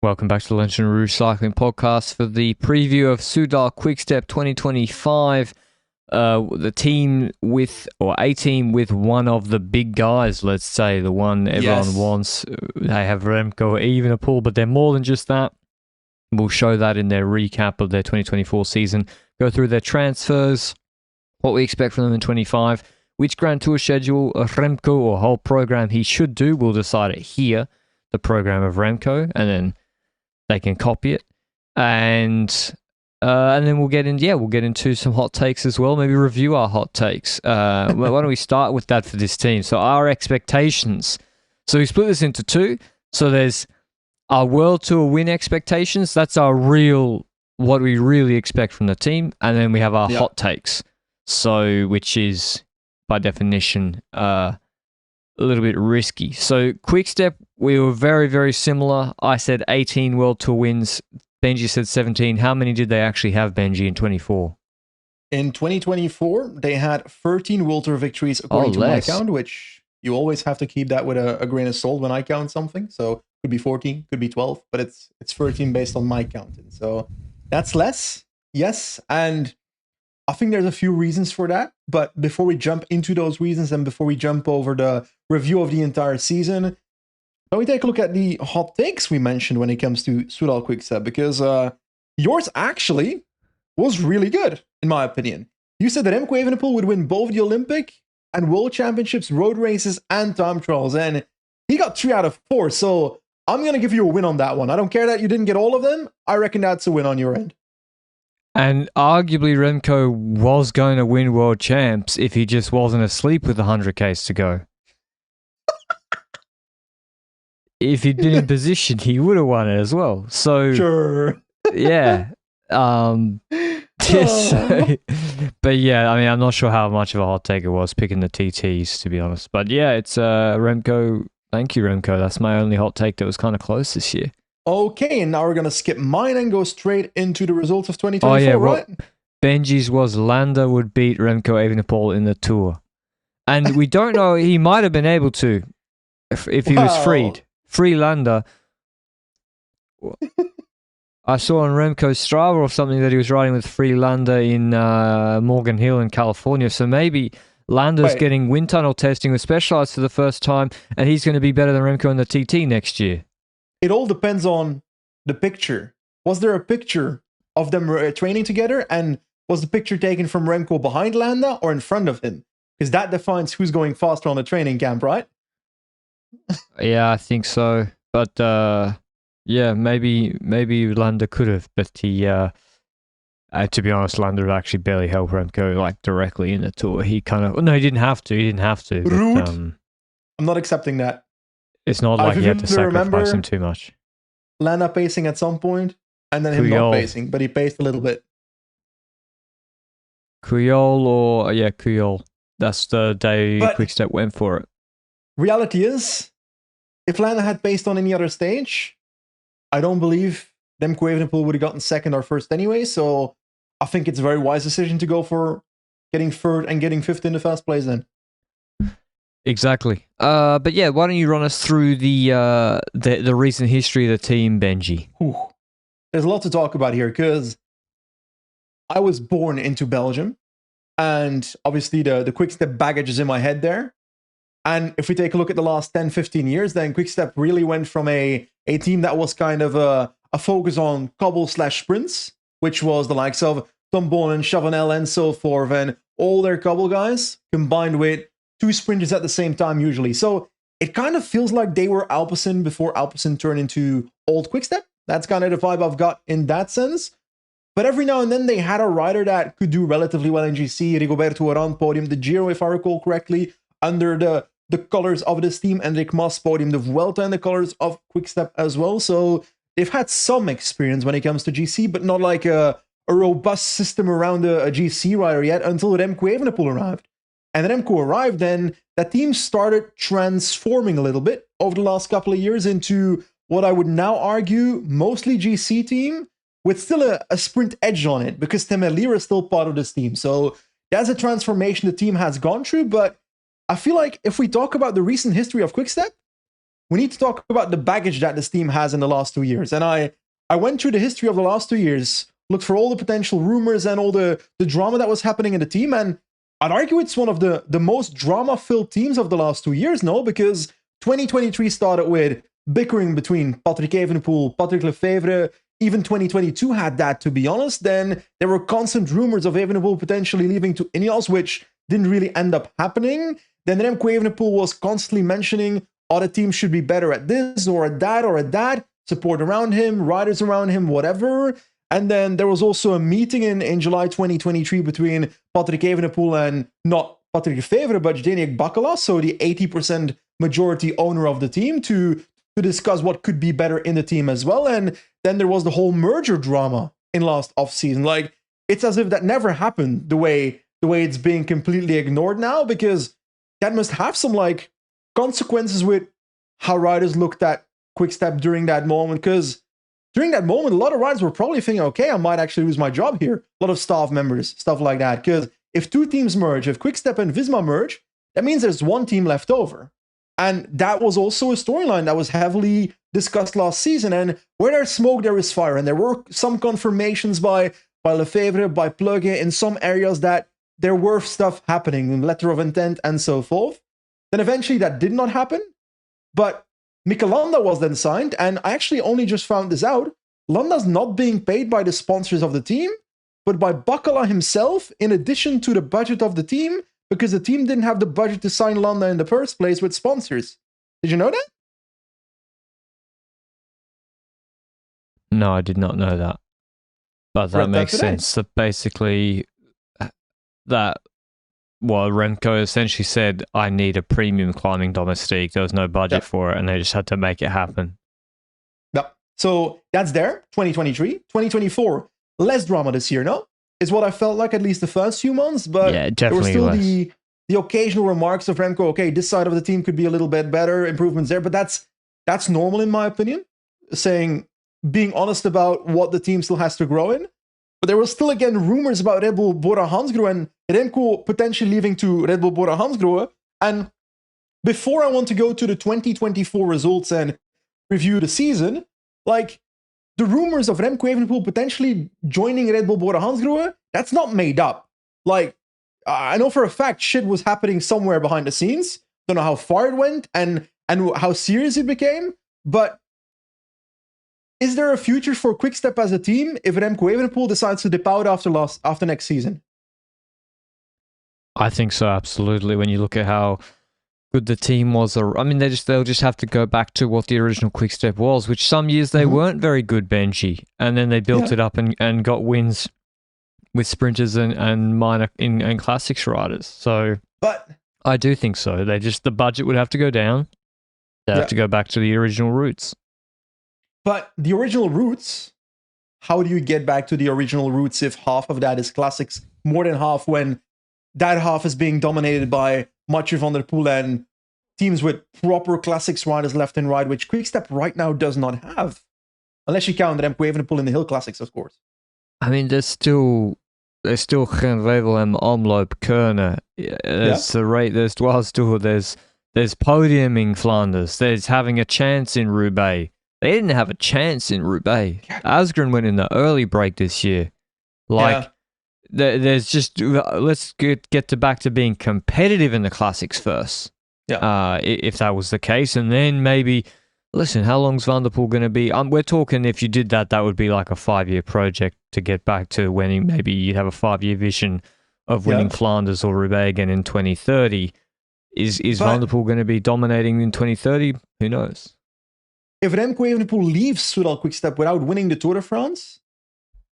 Welcome back to the Lanterne Rouge Cycling Podcast for the preview of Soudal Quick-Step 2025. The team with, or a team with one of the big guys, let's say, the one everyone wants. They have Remco Evenepoel, but they're more than just that. We'll show that in their recap of their 2024 season. Go through their transfers, what we expect from them in 25, which Grand Tour schedule Remco or whole program he should do. We'll decide it here, the program of Remco, and then they can copy it, and then we'll get into some hot takes as well. Maybe review our hot takes. Why don't we start with that for this team? So our expectations. So we split this into two. So there's our World Tour win expectations. That's our what we really expect from the team, and then we have our hot takes. So which is by definition a little bit risky. So Quick-Step, we were very, very similar. I said 18 World Tour wins. Benji said 17. How many did they actually have, Benji, in 24? In 2024, they had 13 World Tour victories according to my count, which you always have to keep that with a grain of salt when I count something. So could be 14, could be 12, but it's 13 based on my counting. So that's less, yes. And I think there's a few reasons for that. But before we jump into those reasons and before we jump over the review of the entire season, can we take a look at the hot takes we mentioned when it comes to Soudal Quick-Step? Because yours actually was really good, in my opinion. You said that Remco Evenepoel would win both the Olympic and World Championships, road races, and time trials. And he got 3 out of 4. So I'm going to give you a win on that one. I don't care that you didn't get all of them. I reckon that's a win on your end. And arguably Remco was going to win World Champs if he just wasn't asleep with 100Ks to go. If he'd been in position, he would have won it as well. So, sure. Yeah. But yeah, I mean, I'm not sure how much of a hot take it was picking the TTs, to be honest. But yeah, it's Remco. Thank you, Remco. That's my only hot take that was kind of close this year. Okay, and now we're going to skip mine and go straight into the results of 2024, right? Benji's was Landa would beat Remco Evenepoel in the Tour. And we don't know, he might have been able to if he was freed. Free Landa. I saw on Remco's Strava or something that he was riding with Free Landa in Morgan Hill in California. So maybe Landa's getting wind tunnel testing with Specialized for the first time, and he's going to be better than Remco in the TT next year. It all depends on the picture. Was there a picture of them training together, and was the picture taken from Remco behind Landa or in front of him? Because that defines who's going faster on the training camp, right? Yeah, I think so. But yeah, maybe Landa could have, but he to be honest, Landa actually barely helped Remco like directly in the Tour. He kind of he didn't have to. Rude. But, I'm not accepting that. It's not like he had to sacrifice him too much. Landa pacing at some point, and then him not pacing, but he paced a little bit. Cuyol. That's the day Quick-Step went for it. Reality is, if Landa had paced on any other stage, I don't believe Remco Evenepoel would have gotten second or first anyway. So I think it's a very wise decision to go for getting third and getting fifth in the first place then. Exactly. But yeah, why don't you run us through the recent history of the team, Benji? There's a lot to talk about here because I was born into Belgium, and obviously the Quick-Step baggage is in my head there. And if we take a look at the last 10, 15 years, then Quick-Step really went from a team that was kind of a focus on cobble/sprints, which was the likes of Tom Bonen, Chavanel, and so forth, and all their cobble guys combined with 2 sprinters at the same time usually. So it kind of feels like they were Alpecin before Alpecin turned into old Quick-Step. That's kind of the vibe I've got in that sense. But every now and then they had a rider that could do relatively well in GC. Rigoberto Urán podium the Giro, if I recall correctly, under the colors of this team. Enric Mas podium the Vuelta in the colors of Quick-Step as well. So they've had some experience when it comes to GC, but not like a robust system around a GC rider yet until Remco Evenepoel arrived. And then Remco arrived, then that team started transforming a little bit over the last couple of years into what I would now argue mostly GC team with still a sprint edge on it, because Temelira is still part of this team. So that's a transformation the team has gone through. But I feel like if we talk about the recent history of Quick-Step, we need to talk about the baggage that this team has in the last 2 years. And I went through the history of the last 2 years, looked for all the potential rumors and all the drama that was happening in the team. And I'd argue it's one of the most drama-filled teams of the last 2 years, no? Because 2023 started with bickering between Patrick Evenepoel, Patrick Lefevre. Even 2022 had that, to be honest. Then there were constant rumors of Evenepoel potentially leaving to Ineos, which didn't really end up happening. Then Remco Evenepoel was constantly mentioning other teams should be better at this or at that, support around him, riders around him, whatever. And then there was also a meeting in July 2023 between Patrick Evenepoel and not Patrick Lefevre, but Zdeněk Bakala, so the 80% majority owner of the team, to discuss what could be better in the team as well. And then there was the whole merger drama in last offseason. Like, it's as if that never happened the way it's being completely ignored now, because that must have some like consequences with how riders looked at Quick-Step during that moment. Because during that moment, a lot of riders were probably thinking, okay, I might actually lose my job here. A lot of staff members, stuff like that. Because if two teams merge, if Quick-Step and Visma merge, that means there's one team left over. And that was also a storyline that was heavily discussed last season. And where there's smoke, there is fire. And there were some confirmations by Lefevre, by Plugge in some areas that there were stuff happening, letter of intent and so forth. Then eventually that did not happen. But Mikel Landa was then signed. And I actually only just found this out. Landa's not being paid by the sponsors of the team, but by Bakala himself, in addition to the budget of the team, because the team didn't have the budget to sign Landa in the first place with sponsors. Did you know that? No, I did not know that. But that makes sense. That basically, Remco essentially said, I need a premium climbing domestique. There was no budget for it, and they just had to make it happen. Yeah. So that's there, 2023. 2024, less drama this year, no? Is what I felt like at least the first few months, but yeah, there were definitely still the occasional remarks of Remco, okay, this side of the team could be a little bit better, improvements there, but that's normal in my opinion, being honest about what the team still has to grow in. But there were still, again, rumors about Red Bull Bora-Hansgrohe and Remco potentially leaving to Red Bull Bora-Hansgrohe. And before I want to go to the 2024 results and review the season, like, the rumors of Remco Evenepoel potentially joining Red Bull Bora-Hansgrohe, that's not made up. Like, I know for a fact shit was happening somewhere behind the scenes. Don't know how far it went and how serious it became, but is there a future for Quick-Step as a team if Remco Evenepoel decides to dip out after next season? I think so, absolutely. When you look at how good the team was, I mean, they'll just have to go back to what the original Quick-Step was, which some years they weren't very good, Benji, and then they built it up and got wins with sprinters and minor and classics riders. So, but I do think so. The budget would have to go down. They have to go back to the original roots. But the original roots, how do you get back to the original roots if half of that is classics, more than half, when that half is being dominated by Mathieu van der Poel and teams with proper classics riders left and right, which Quick-Step right now does not have. Unless you count Remco Evenepoel in the Hill Classics, of course. I mean, there's still geen Revel en omloop kunnen. There's the rate, there's Dwarsdoor, there's podiuming Flanders, there's having a chance in Roubaix. They didn't have a chance in Roubaix. Asgreen went in the early break this year. Like, there's just, let's get back to being competitive in the classics first. Yeah. If that was the case, and then maybe, listen, how long's Van der Poel going to be? We're talking, if you did that would be like a 5-year project to get back to winning. Maybe you'd have a 5-year vision of winning Flanders or Roubaix again in 2030. Is Van der Poel going to be dominating in 2030? Who knows? If Remco Evenepoel leaves Soudal Quick-Step without winning the Tour de France,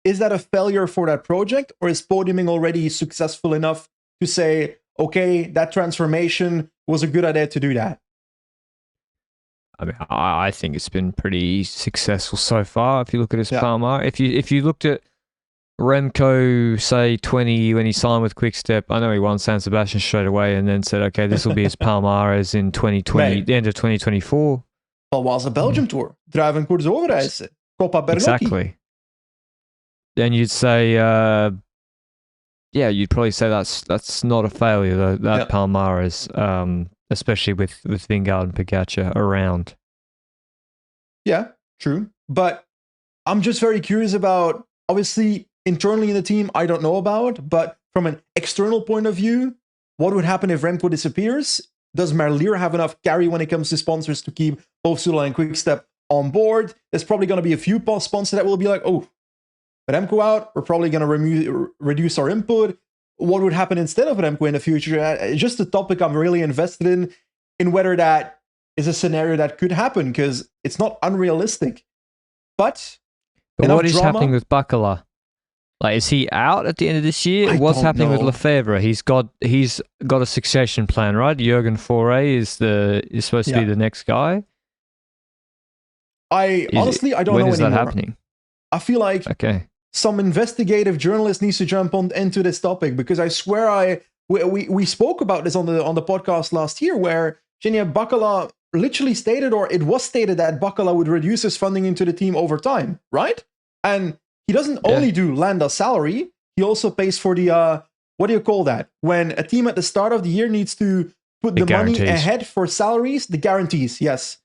is that a failure for that project, or is podiuming already successful enough to say, okay, that transformation was a good idea to do that? I mean, I think it's been pretty successful so far. If you look at his Palmar, if you looked at Remco, say 20 when he signed with Quick-Step, I know he won San Sebastian straight away, and then said, okay, this will be his Palmares in 2020, the end of 2024. Al was a Belgium Tour, Druiven Koers Overijse, Coppa Bernocchi. Exactly. Then you'd say, you'd probably say that's not a failure, that Palmares, especially with Vingegaard and Pogačar around. Yeah, true. But I'm just very curious about, obviously, internally in the team, I don't know about, but from an external point of view, what would happen if Remco disappears? Does Merlier have enough carry when it comes to sponsors to keep both Soudal and Quick-Step on board? There's probably going to be a few sponsors that will be like, oh, with Remco out, we're probably going to reduce our input. What would happen instead of Remco in the future? It's just a topic I'm really invested in whether that is a scenario that could happen, because it's not unrealistic. But what is happening with Bacala? Like, is he out at the end of this year? What's happening with Lefebvre? He's got a succession plan, right? Jurgen Foray is supposed to be the next guy. Honestly, I don't know anymore. When is that happening? I feel like some investigative journalist needs to jump into this topic, because I swear we spoke about this on the podcast last year, where Genia Bacala literally stated, or it was stated, that Bacala would reduce his funding into the team over time, right? And he doesn't only do Landa's salary, he also pays for the, what do you call that? When a team at the start of the year needs to put the money ahead for salaries, the guarantees, yes.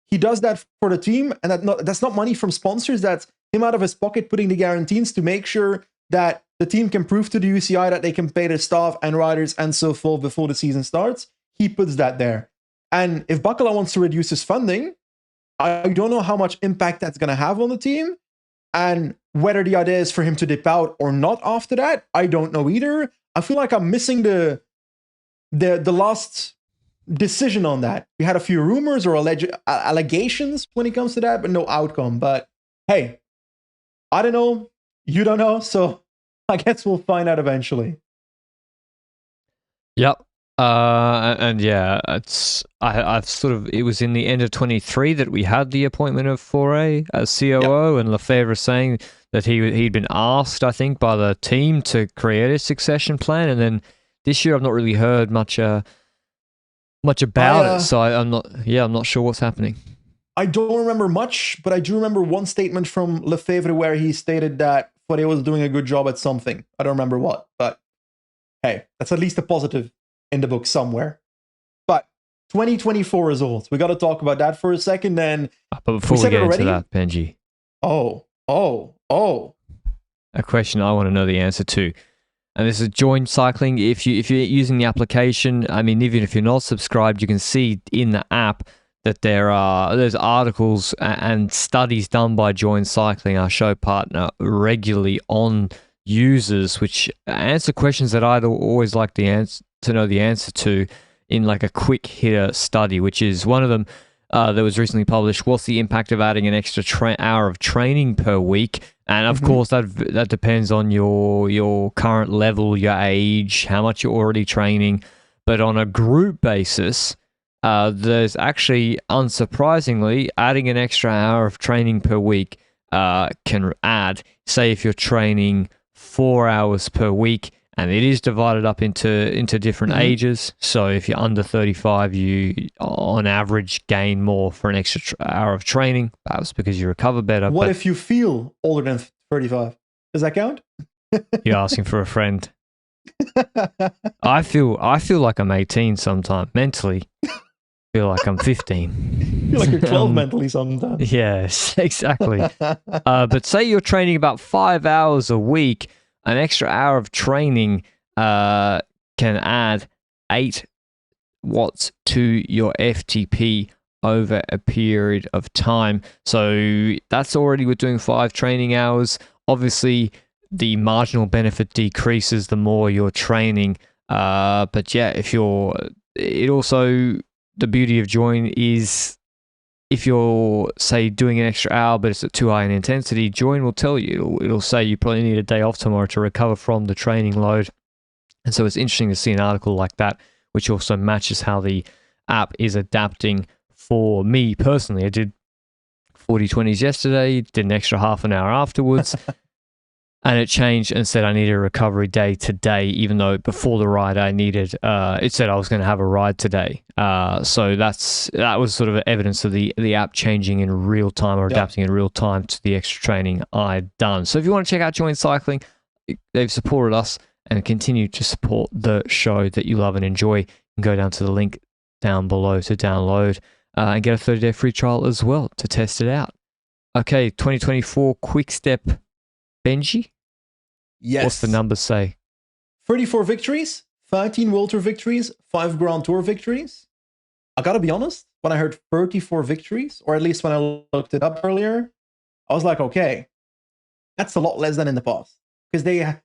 He does that for the team, and that's not money from sponsors, that's him out of his pocket putting the guarantees to make sure that the team can prove to the UCI that they can pay their staff and riders and so forth before the season starts. He puts that there. And if Bacala wants to reduce his funding, I don't know how much impact that's going to have on the team. And whether the idea is for him to dip out or not after that, I don't know either. I feel like I'm missing the last decision on that. We had a few rumors or allegations when it comes to that, but no outcome. But hey, I don't know. You don't know. So I guess we'll find out eventually. Yep. And yeah, I've sort of, it was in the end of 23 that we had the appointment of Foray as COO, and Lefebvre saying that he'd been asked, I think, by the team to create a succession plan, and then this year I've not really heard much about it, so I'm not sure what's happening. I don't remember much, but I do remember one statement from Lefebvre where he stated that Foray was doing a good job at something. I don't remember what, but hey, that's at least a positive in the book somewhere. But 2024 results, we got to talk about that for a second. Then, but before we get into that, Benji, a question I want to know the answer to, and this is Join Cycling. If you're using the application, I mean, even if you're not subscribed, you can see in the app that there's articles and studies done by Join Cycling, our show partner, regularly on users, which answer questions that I'd always like to know the answer to in like a quick hitter study, which is one of them that was recently published. What's the impact of adding an extra hour of training per week? And of course, that depends on your current level, your age, how much you're already training. But on a group basis, there's actually, unsurprisingly, adding an extra hour of training per week can add, say if you're training 4 hours per week, and it is divided up into different ages. So if you're under 35, you on average gain more for an extra hour of training. Perhaps because you recover better. What if you feel older than 35? Does that count? You're asking for a friend. I feel like I'm 18 sometimes mentally. Feel like I'm 15. Feel like you're 12 mentally sometimes. Yes, exactly. But say you're training about 5 hours a week. An extra hour of training can add 8 watts to your FTP over a period of time. So that's already with doing 5 training hours. Obviously, the marginal benefit decreases the more you're training. But yeah, the beauty of Join is, if you're, say, doing an extra hour, but it's at too high an intensity, Join will tell you. It'll say you probably need a day off tomorrow to recover from the training load. And so it's interesting to see an article like that, which also matches how the app is adapting for me personally. I did 40/20s yesterday, did an extra half an hour afterwards. And it changed and said I needed a recovery day today, even though before the ride it said I was going to have a ride today. So that was sort of evidence of the app changing in real time, or adapting in real time to the extra training I'd done. So if you want to check out Join Cycling, they've supported us and continue to support the show that you love and enjoy. You can go down to the link down below to download. and get a 30-day free trial as well to test it out. Okay, 2024 Quick-Step Benji? Yes. What's the numbers say? 34 victories, 13 World Tour victories, 5 Grand Tour victories. I gotta be honest, when I heard 34 victories, or at least when I looked it up earlier, I was like, okay, that's a lot less than in the past. Because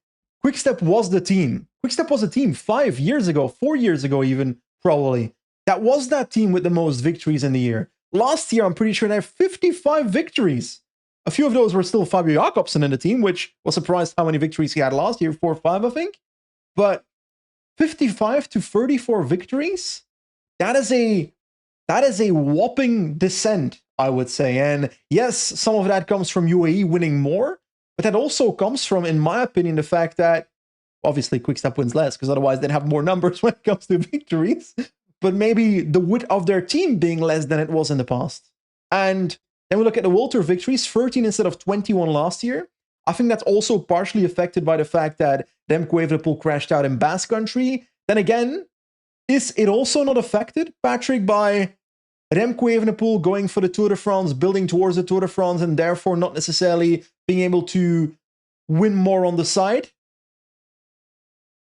Quick-Step was the team. Quick-Step was a team 5 years ago, 4 years ago even, probably. That was that team with the most victories in the year. Last year, I'm pretty sure they had 55 victories. A few of those were still Fabio Jakobsen in the team, which was surprised how many victories he had last year, 4 or 5, I think. But 55 to 34 victories? That is a whopping descent, I would say. And yes, some of that comes from UAE winning more, but that also comes from, in my opinion, the fact that obviously Quick-Step wins less, because otherwise they'd have more numbers when it comes to victories. But maybe the width of their team being less than it was in the past. And then we look at the World Tour victories, 13 instead of 21 last year. I think that's also partially affected by the fact that Remco Evenepoel crashed out in Basque Country. Then again, is it also not affected, Patrick, by Remco Evenepoel going for the Tour de France, building towards the Tour de France, and therefore not necessarily being able to win more on the side?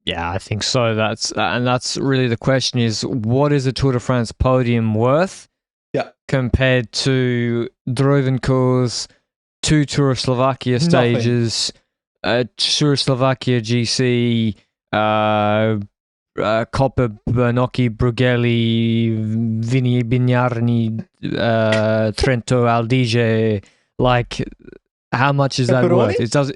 Yeah, I think so. That's really the question: is what is a Tour de France podium worth? Yeah, compared to Drovenko's 2 Tour of Slovakia stages, Tour of Slovakia GC, Coppa Bernocchi, Brughelli, Vini Bignarni, Trento Aldige. Like, how much is that worth? It does.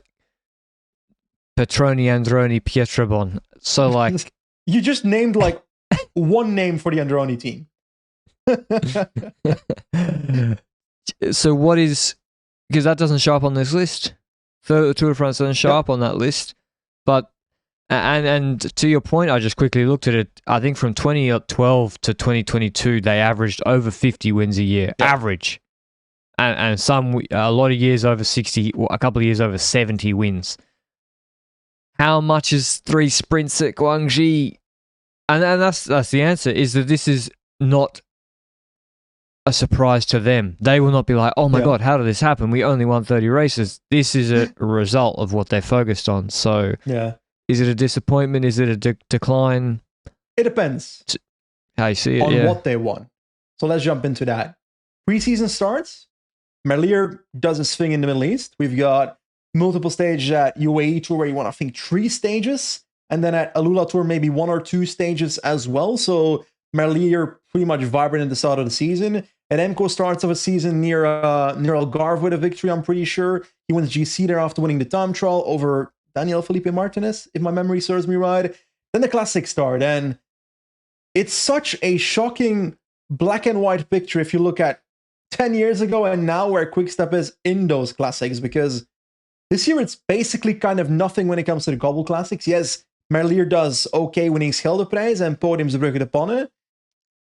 Petroni, Androni, Pietrabon. So, like, you just named like one name for the Androni team. So what is, because that doesn't show up on this list. The Tour de France doesn't show up on that list. But and to your point, I just quickly looked at it. I think from 2012 to 2022, they averaged over 50 wins a year, average, and a lot of years over 60, a couple of years over 70 wins. How much is 3 sprints at Guangxi? And that's the answer, is that this is not a surprise to them. They will not be like, oh my God, how did this happen? We only won 30 races. This is a result of what they're focused on. So is it a disappointment? Is it a decline? It depends. How you see it, on what they won. So let's jump into that. Preseason starts. Merlier does his thing in the Middle East. We've got multiple stages at UAE Tour where you won, I think, 3 stages. And then at Alula Tour, maybe 1 or 2 stages as well. So Merlier pretty much vibrant at the start of the season. And Remco starts off a season near Algarve with a victory, I'm pretty sure. He wins GC there after winning the time trial over Daniel Felipe Martinez, if my memory serves me right. Then the classics start. And it's such a shocking black and white picture if you look at 10 years ago and now where Quick-Step is in those classics, because this year it's basically kind of nothing when it comes to the Cobble Classics. Yes, Merlier does okay winning Scheldeprijs and podiums Brugge de Panne.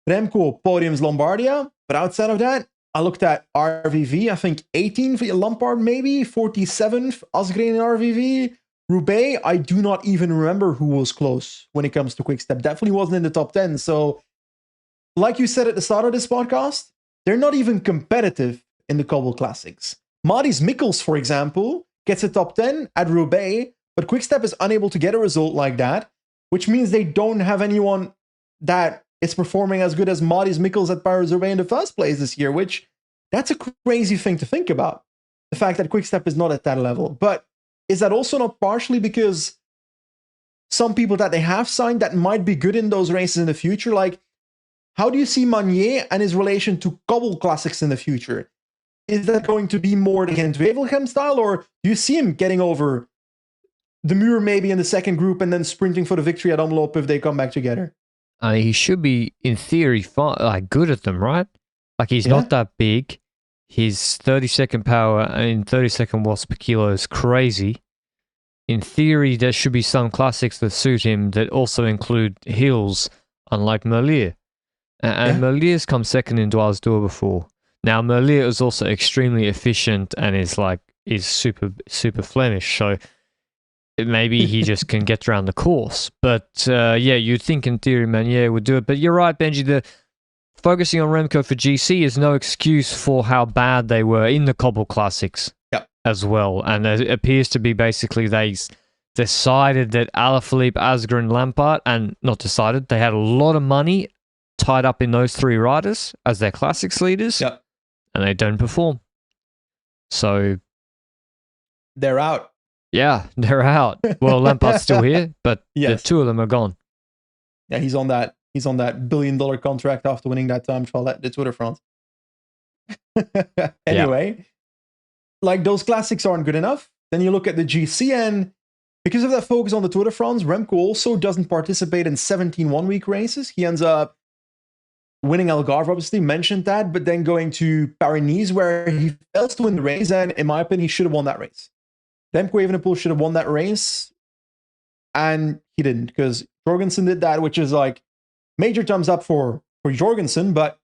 Remco podiums Lombardia, but outside of that, I looked at RVV, I think 18th for Lampard maybe, 47th Asgreen in RVV. Roubaix, I do not even remember who was close when it comes to Quick-Step. Definitely wasn't in the top 10. So, like you said at the start of this podcast, they're not even competitive in the Cobble Classics. Maurice Mikkels, for example, gets a top 10 at Roubaix, but Quick-Step is unable to get a result like that, which means they don't have anyone that is performing as good as Maurice Mikkels at Paris-Roubaix in the first place this year, which that's a crazy thing to think about. The fact that Quick-Step is not at that level. But is that also not partially because some people that they have signed that might be good in those races in the future? Like, how do you see Magnier and his relation to Cobble Classics in the future? Is that going to be more the Gent-Wevelgem style, or do you see him getting over the Muur maybe in the second group and then sprinting for the victory at Omloop if they come back together? He should be, in theory, good at them, right? Like, he's not that big. His 30-second power and 30-second watts per kilo is crazy. In theory, there should be some classics that suit him that also include hills, unlike Merlier. And Merlier's come second in Dwars Door before. Now, Merlier is also extremely efficient and is super Flemish, so maybe he just can get around the course. But you'd think in theory Magnier would do it. But you're right, Benji, focusing on Remco for GC is no excuse for how bad they were in the Cobble Classics as well. And it appears to be basically they decided that Alaphilippe, Asgreen, Lampard, and not decided, they had a lot of money tied up in those three riders as their Classics leaders, and they don't perform. So they're out. Yeah, they're out. Well, Lampard's still here, but the two of them are gone. Yeah, he's on that $1 billion contract after winning that time trial at the Tour de France. Anyway, like those classics aren't good enough. Then you look at the GC, and because of that focus on the Tour de France, Remco also doesn't participate in 17 one-week races. He ends up winning Algarve, obviously, mentioned that, but then going to Paris-Nice where he fails to win the race, and in my opinion, he should have won that race. Remco Evenepoel should have won that race, and he didn't, because Jorgensen did that, which is like major thumbs up for Jorgensen, but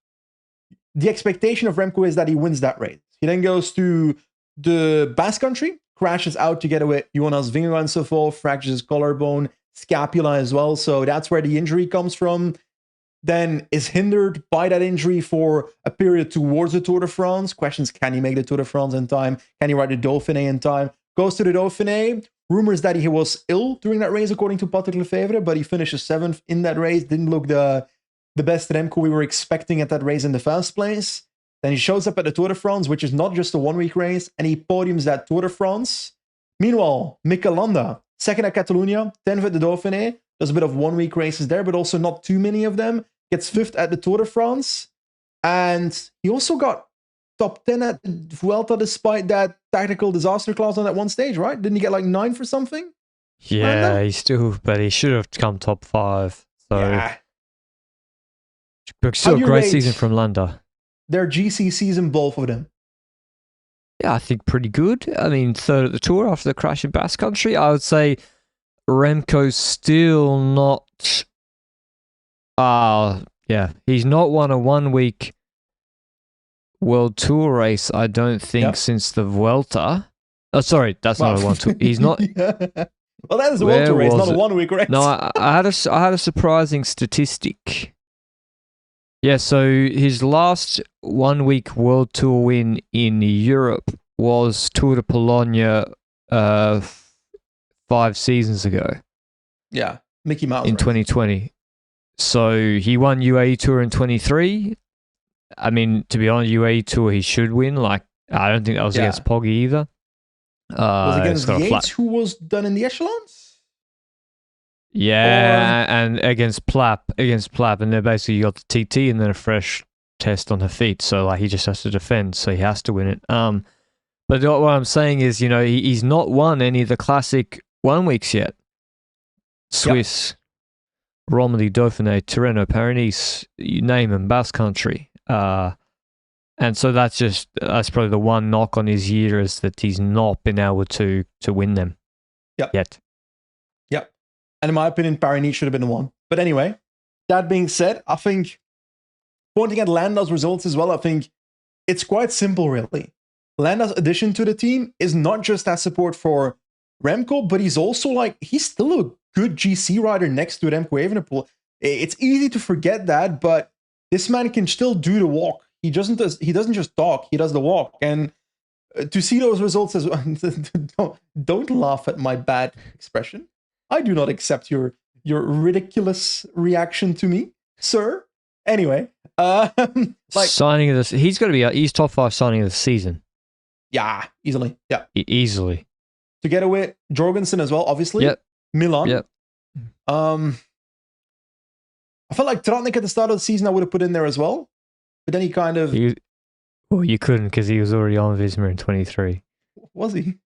the expectation of Remco is that he wins that race. He then goes to the Basque Country, crashes out together with Jonas Vingegaard and so forth, fractures his collarbone, scapula as well, so that's where the injury comes from. Then is hindered by that injury for a period towards the Tour de France. Questions, can he make the Tour de France in time? Can he ride the Dauphiné in time? Goes to the Dauphiné. Rumors that he was ill during that race, according to Patrick Lefevre, but he finishes 7th in that race. Didn't look the best Remco we were expecting at that race in the first place. Then he shows up at the Tour de France, which is not just a one-week race, and he podiums that Tour de France. Meanwhile, Mikel Landa, 2nd at Catalonia, 10th at the Dauphiné. There's a bit of one-week races there, but also not too many of them. Gets 5th at the Tour de France. And he also got top 10 at the Vuelta despite that tactical disaster clause on that one stage, right? Didn't he get like 9th or something? Yeah, he should have come top 5. So yeah. But still a great season from Landa. Their GC season, both of them. Yeah, I think pretty good. I mean, 3rd at the Tour after the crash in Basque Country. I would say Remco's still not... he's not won a one-week World Tour race, I don't think, since the Vuelta. Oh, sorry, that's not a one tour. He's not... Well, that is a World Tour race, not a one-week race. No, I had a surprising statistic. Yeah, so his last one-week World Tour win in Europe was Tour de Pologne 5 seasons ago. Yeah, Mickey Mouse. In 2020. So he won UAE Tour in 23. I mean, to be honest, UAE Tour he should win. Like, I don't think that was against Poggi either. Was it against Yates, who was done in the echelons? Yeah, and against Plapp, and then basically you got the TT and then a fresh test on her feet. So like he just has to defend, so he has to win it. But what I'm saying is, you know, he's not won any of the classic 1 weeks yet. Swiss, Romandy, Dauphiné, Tirreno, Paris-Nice, you name them, Basque Country. And so that's probably the one knock on his year, is that he's not been able to win them yet. Yep. And in my opinion, Paris-Nice should have been the one. But anyway, that being said, I think pointing at Landa's results as well, I think it's quite simple, really. Landa's addition to the team is not just as support for Remco, but he's also he's still a good GC rider next to Remco Evenepoel. It's easy to forget that, but this man can still do the walk. He doesn't just talk, he does the walk. And to see those results as well, don't laugh at my bad expression. I do not accept your ridiculous reaction to me, sir. Anyway, signing of this, he's top 5 signing of the season. Yeah, easily. Yeah, easily. Together with Jorgensen as well, obviously. Yep. Milan. Yep. I felt like Tratnik at the start of the season I would have put in there as well, but then he kind of... Well, you couldn't, because he was already on Visma in 23. Was he?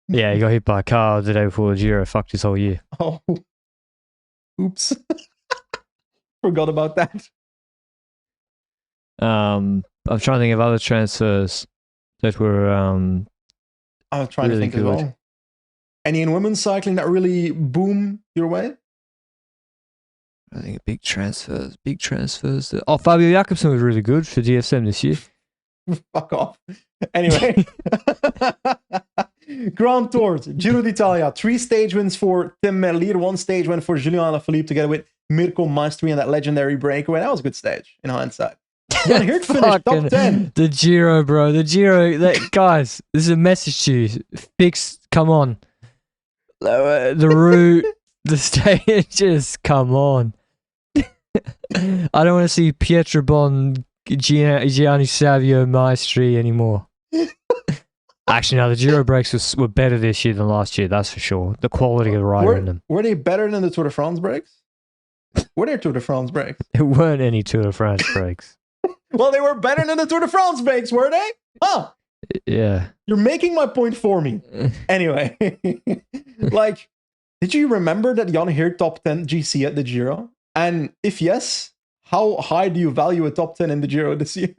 Yeah, he got hit by a car the day before the Giro. Fucked his whole year. Oh. Oops. Forgot about that. I'm trying to think of other transfers that were I'm trying really to think good. as well. Any in women's cycling that really boom your way? I think big transfers. Oh, Fabio Jakobsen was really good for DSM this year. Fuck off. Anyway. Grand Tours, Giro d'Italia, 3 stage wins for Tim Merlier, 1 stage win for Julien Alaphilippe together with Mirko Maestri and that legendary breakaway. That was a good stage in hindsight. Jan Hirt finished top 10. The Giro, bro. The Giro. Guys, this is a message to you. Come on. The route, the stages, come on. I don't want to see Pietro Bon, Gianni Savio, Maestri anymore. Actually, no, the Giro breaks were better this year than last year, that's for sure. The quality of the rider in them. Were they better than the Tour de France breaks? Were there Tour de France breaks? There weren't any Tour de France breaks. Well, they were better than the Tour de France breaks, were they? Huh. Yeah. You're making my point for me. Anyway. Like, did you remember that Jan Hirt top 10 GC at the Giro? And if yes, how high do you value a top 10 in the Giro this year?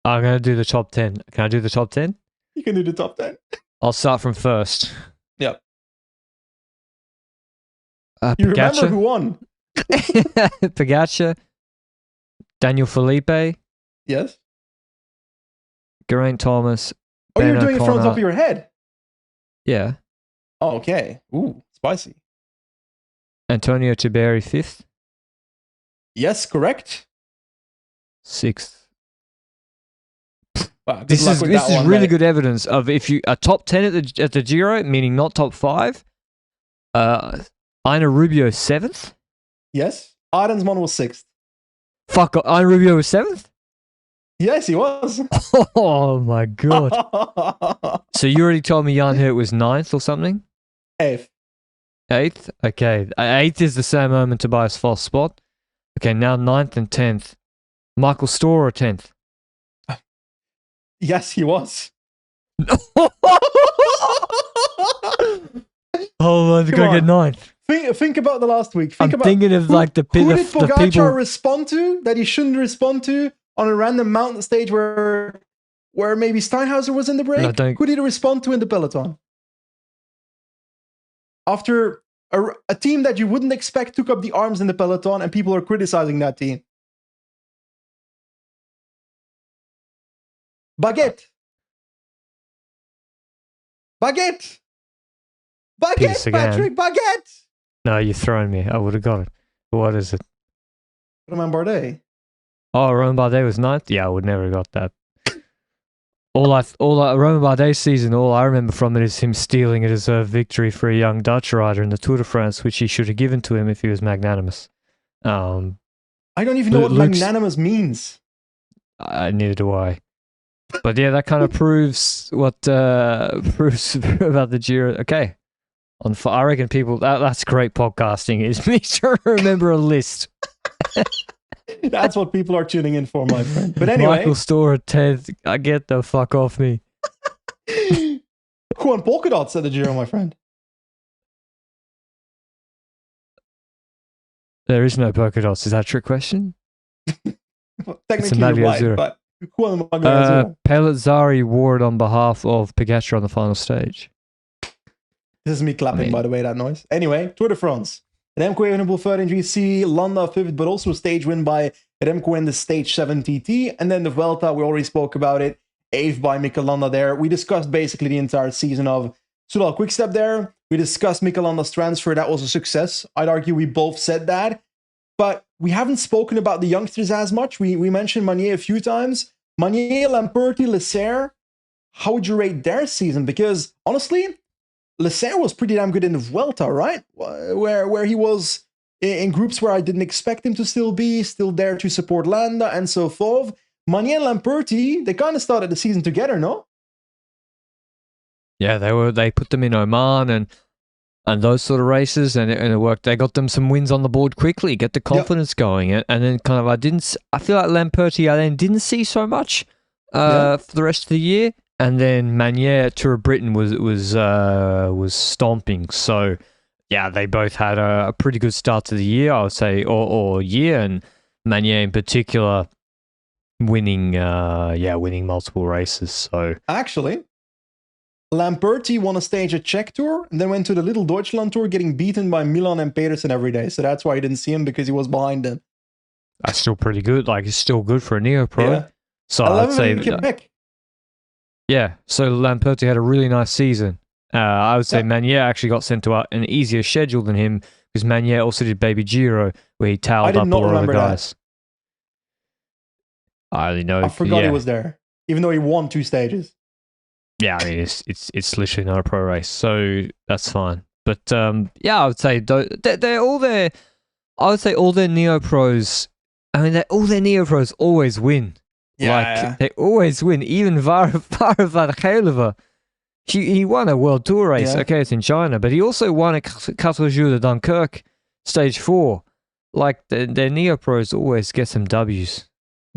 I'm going to do the top 10. Can I do the top 10? You can do the top 10. I'll start from first. Yep. You Pogacar. remember who won? Pogacar. Daniel Felipe. Yes. Geraint Thomas. Oh, Ben you're doing it from the O'Connor. top of your head? Yeah. Oh, okay. Ooh, spicy. Antonio Tiberi, 5th. Yes, correct. 6th. Wow, This is really good evidence of if you a top 10 at the Giro, meaning not top 5. Ina Rubio 7th. Yes. Arensman was 6th. Fuck, Ina Rubio was 7th. Yes, he was. Oh my god! So you already told me Jan Hirt was 9th or something. 8th. 8th. Okay, 8th is the Sam Omen Tobias Foss spot. Okay, now 9th and 10th. Michael Storer 10th. Yes, he was. Oh, I'm gonna get 9th. Think about the last week. I'm thinking of like the who did Pogacar people respond to that he shouldn't respond to on a random mountain stage where maybe Steinhauser was in the break? Who did he respond to in the peloton? After a team that you wouldn't expect took up the arms in the peloton and people are criticizing that team. Baguette, Patrick, Baguette. No, you're throwing me. I would have got it. What is it? Romain Bardet. Oh, Romain Bardet was 9th? Yeah, I would never have got that. Romain Bardet's season, all I remember from it is him stealing it as a victory for a young Dutch rider in the Tour de France, which he should have given to him if he was magnanimous. I don't even know what magnanimous means. Neither do I. But yeah, that kind of proves what proves about the Giro. Okay, I reckon people that's great podcasting. Is me trying to remember a list. That's what people are tuning in for, my friend. But anyway, Michael Storer 10th. I get the fuck off me. Juan Polka Dots at the Giro, my friend. There is no polka dots. Is that a trick question? Technically, you're right, but Pellizzari wore it on behalf of Pogacar on the final stage. This is me clapping, by the way, that noise. Anyway, Tour de France. Remco Evenepoel third in GC, Landa 5th, but also a stage win by Remco in the Stage 7 TT. And then the Vuelta, we already spoke about it. 8th by Mikel Landa there. We discussed basically the entire season of Soudal Quick-Step there. We discussed Mikel Landa's transfer. That was a success. I'd argue we both said that. But we haven't spoken about the youngsters as much. We mentioned Manier a few times. Manier, Lamperti, Lesser. How would you rate their season? Because honestly, Lesser was pretty damn good in the Vuelta, right? Where he was in groups where I didn't expect him to still there to support Landa and so forth. Manier and Lamperti, they kind of started the season together, no? Yeah, they put them in Oman and those sort of races, and it worked. They got them some wins on the board quickly, get the confidence going, and then kind of I feel like Lamperti I then didn't see so much for the rest of the year. And then Manier, Tour of Britain was stomping. So yeah, they both had a pretty good start to the year, I would say, or year, and Manier in particular winning multiple races. So actually, Lamperti won a stage at Czech Tour, and then went to the Little Deutschland Tour, getting beaten by Milan and Pedersen every day. So that's why you didn't see him, because he was behind them. That's still pretty good. Like, it's still good for a Neo Pro. Yeah. So I'd say yeah, so Lamperti had a really nice season. I would say Manier actually got sent to an easier schedule than him, because Manier also did Baby Giro, where he towed up a lot of the guys. I only know. I forgot he was there, even though he won 2 stages. Yeah, I mean it's literally not a pro race, so that's fine. But yeah, I would say they're all their. I would say all their neo pros. I mean, all their neo pros always win. Yeah, they always win. Even Vara van Geleva, he won a world tour race. Yeah. Okay, it's in China, but he also won a Quatre Jours de Dunkirk stage 4. Like their neo pros always get some W's.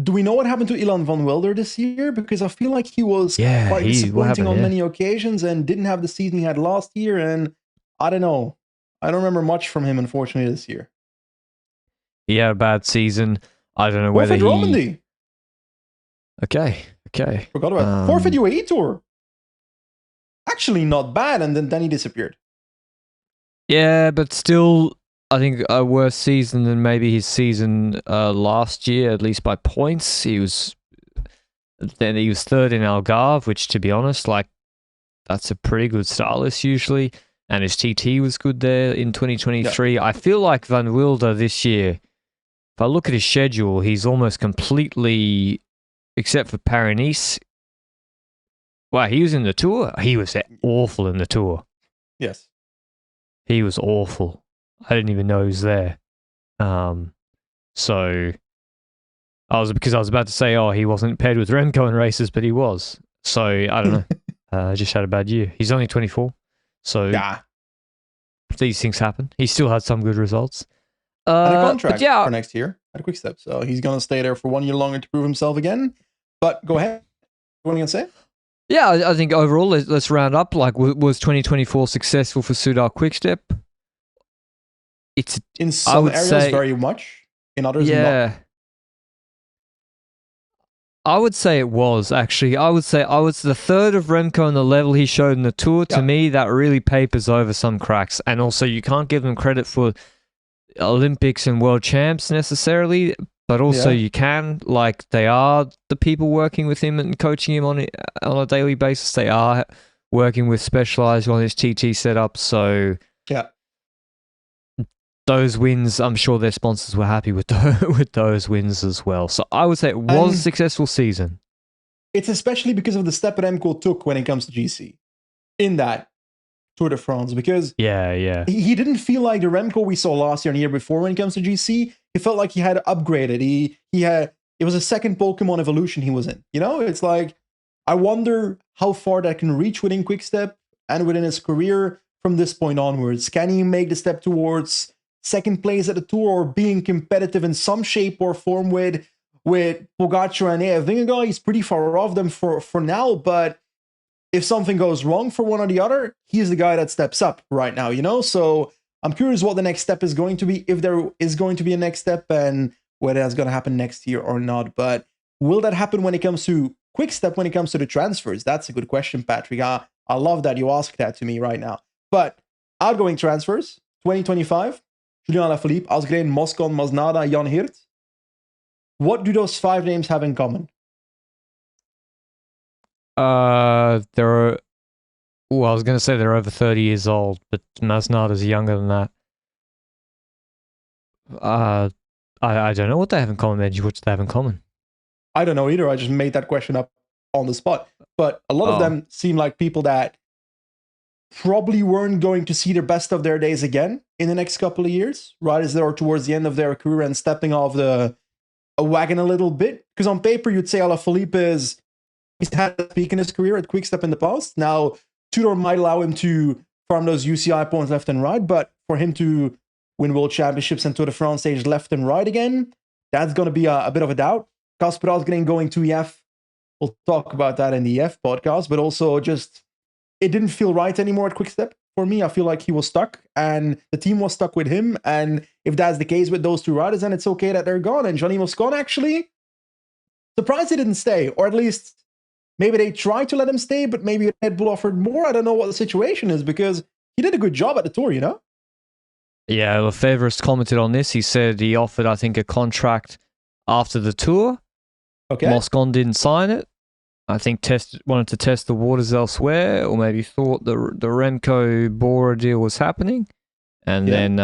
Do we know what happened to Ilan van Wilder this year? Because I feel like he was quite disappointing on many occasions and didn't have the season he had last year. And I don't know. I don't remember much from him, unfortunately, this year. He had a bad season. I don't know whether Normandy. Okay. Forgot about forfeit UAE Tour. Actually, not bad. And then he disappeared. Yeah, but still, I think a worse season than maybe his season last year, at least by points. He was third in Algarve, which, to be honest, like that's a pretty good start list usually. And his TT was good there in 2023. Yeah. I feel like Van Wilder this year, if I look at his schedule, he's almost completely, except for Paris-Nice. Wow, he was in the Tour. He was awful in the Tour. Yes. He was awful. I didn't even know he was there. So I was about to say, he wasn't paired with Remco in races, but he was. So I don't know. Just had a bad year. He's only 24, so these things happen. He still had some good results. And a contract for next year at Quick-Step, so he's gonna stay there for 1 year longer to prove himself again. But go ahead. What are you gonna say? Yeah, I think overall, let's round up. Like, was 2024 successful for Soudal Quick-Step? It's in some areas very much, in others not. I would say it was, actually. I would say the third of Remco on the level he showed in the Tour. To me, that really papers over some cracks. And also, you can't give them credit for Olympics and world champs necessarily, but also you can. Like, they are the people working with him and coaching him on a daily basis. They are working with Specialized on his TT setup. So, those wins, I'm sure their sponsors were happy with those wins as well. So I would say it was a successful season. It's especially because of the step that Remco took when it comes to GC in that Tour de France. Because he didn't feel like the Remco we saw last year and the year before when it comes to GC. He felt like he had upgraded. It was a second Pokemon evolution he was in. You know, it's like, I wonder how far that can reach within Quick-Step and within his career from this point onwards. Can he make the step towards second place at the Tour or being competitive in some shape or form with Pogacar and Vingegaard? He's pretty far off them for now, but if something goes wrong for one or the other, he's the guy that steps up right now, you know? So I'm curious what the next step is going to be, if there is going to be a next step, and whether that's going to happen next year or not. But will that happen when it comes to Quick-Step, when it comes to the transfers? That's a good question, Patrick. I love that you asked that to me right now. But outgoing transfers, 2025, Julian Alaphilippe, Asgreen, Moscon, Masnada, Jan Hirt. What do those 5 names have in common? I was going to say they're over 30 years old, but Masnada's younger than that. I don't know what they have in common, Benji. What do they have in common? I don't know either. I just made that question up on the spot. But a lot of them seem like people that probably weren't going to see the best of their days again in the next couple of years, right as they were towards the end of their career and stepping off a wagon a little bit. Because on paper, you'd say Alaphilippe he's had a peak in his career at Quick-Step in the past. Now, Tudor might allow him to farm those UCI points left and right, but for him to win world championships and Tour de France stage left and right again, that's going to be a bit of a doubt. Kasper Asgreen going to EF. We'll talk about that in the EF podcast, but also just, it didn't feel right anymore at Quick-Step. For me, I feel like he was stuck and the team was stuck with him. And if that's the case with those 2 riders, then it's okay that they're gone. And Johnny Moscon, actually, surprised he didn't stay. Or at least maybe they tried to let him stay, but maybe Red Bull offered more. I don't know what the situation is, because he did a good job at the Tour, you know? Yeah, Lefebvre's commented on this. He said he offered, I think, a contract after the Tour. Okay. Moscon didn't sign it. I think wanted to test the waters elsewhere, or maybe thought the Remco Bora deal was happening, and then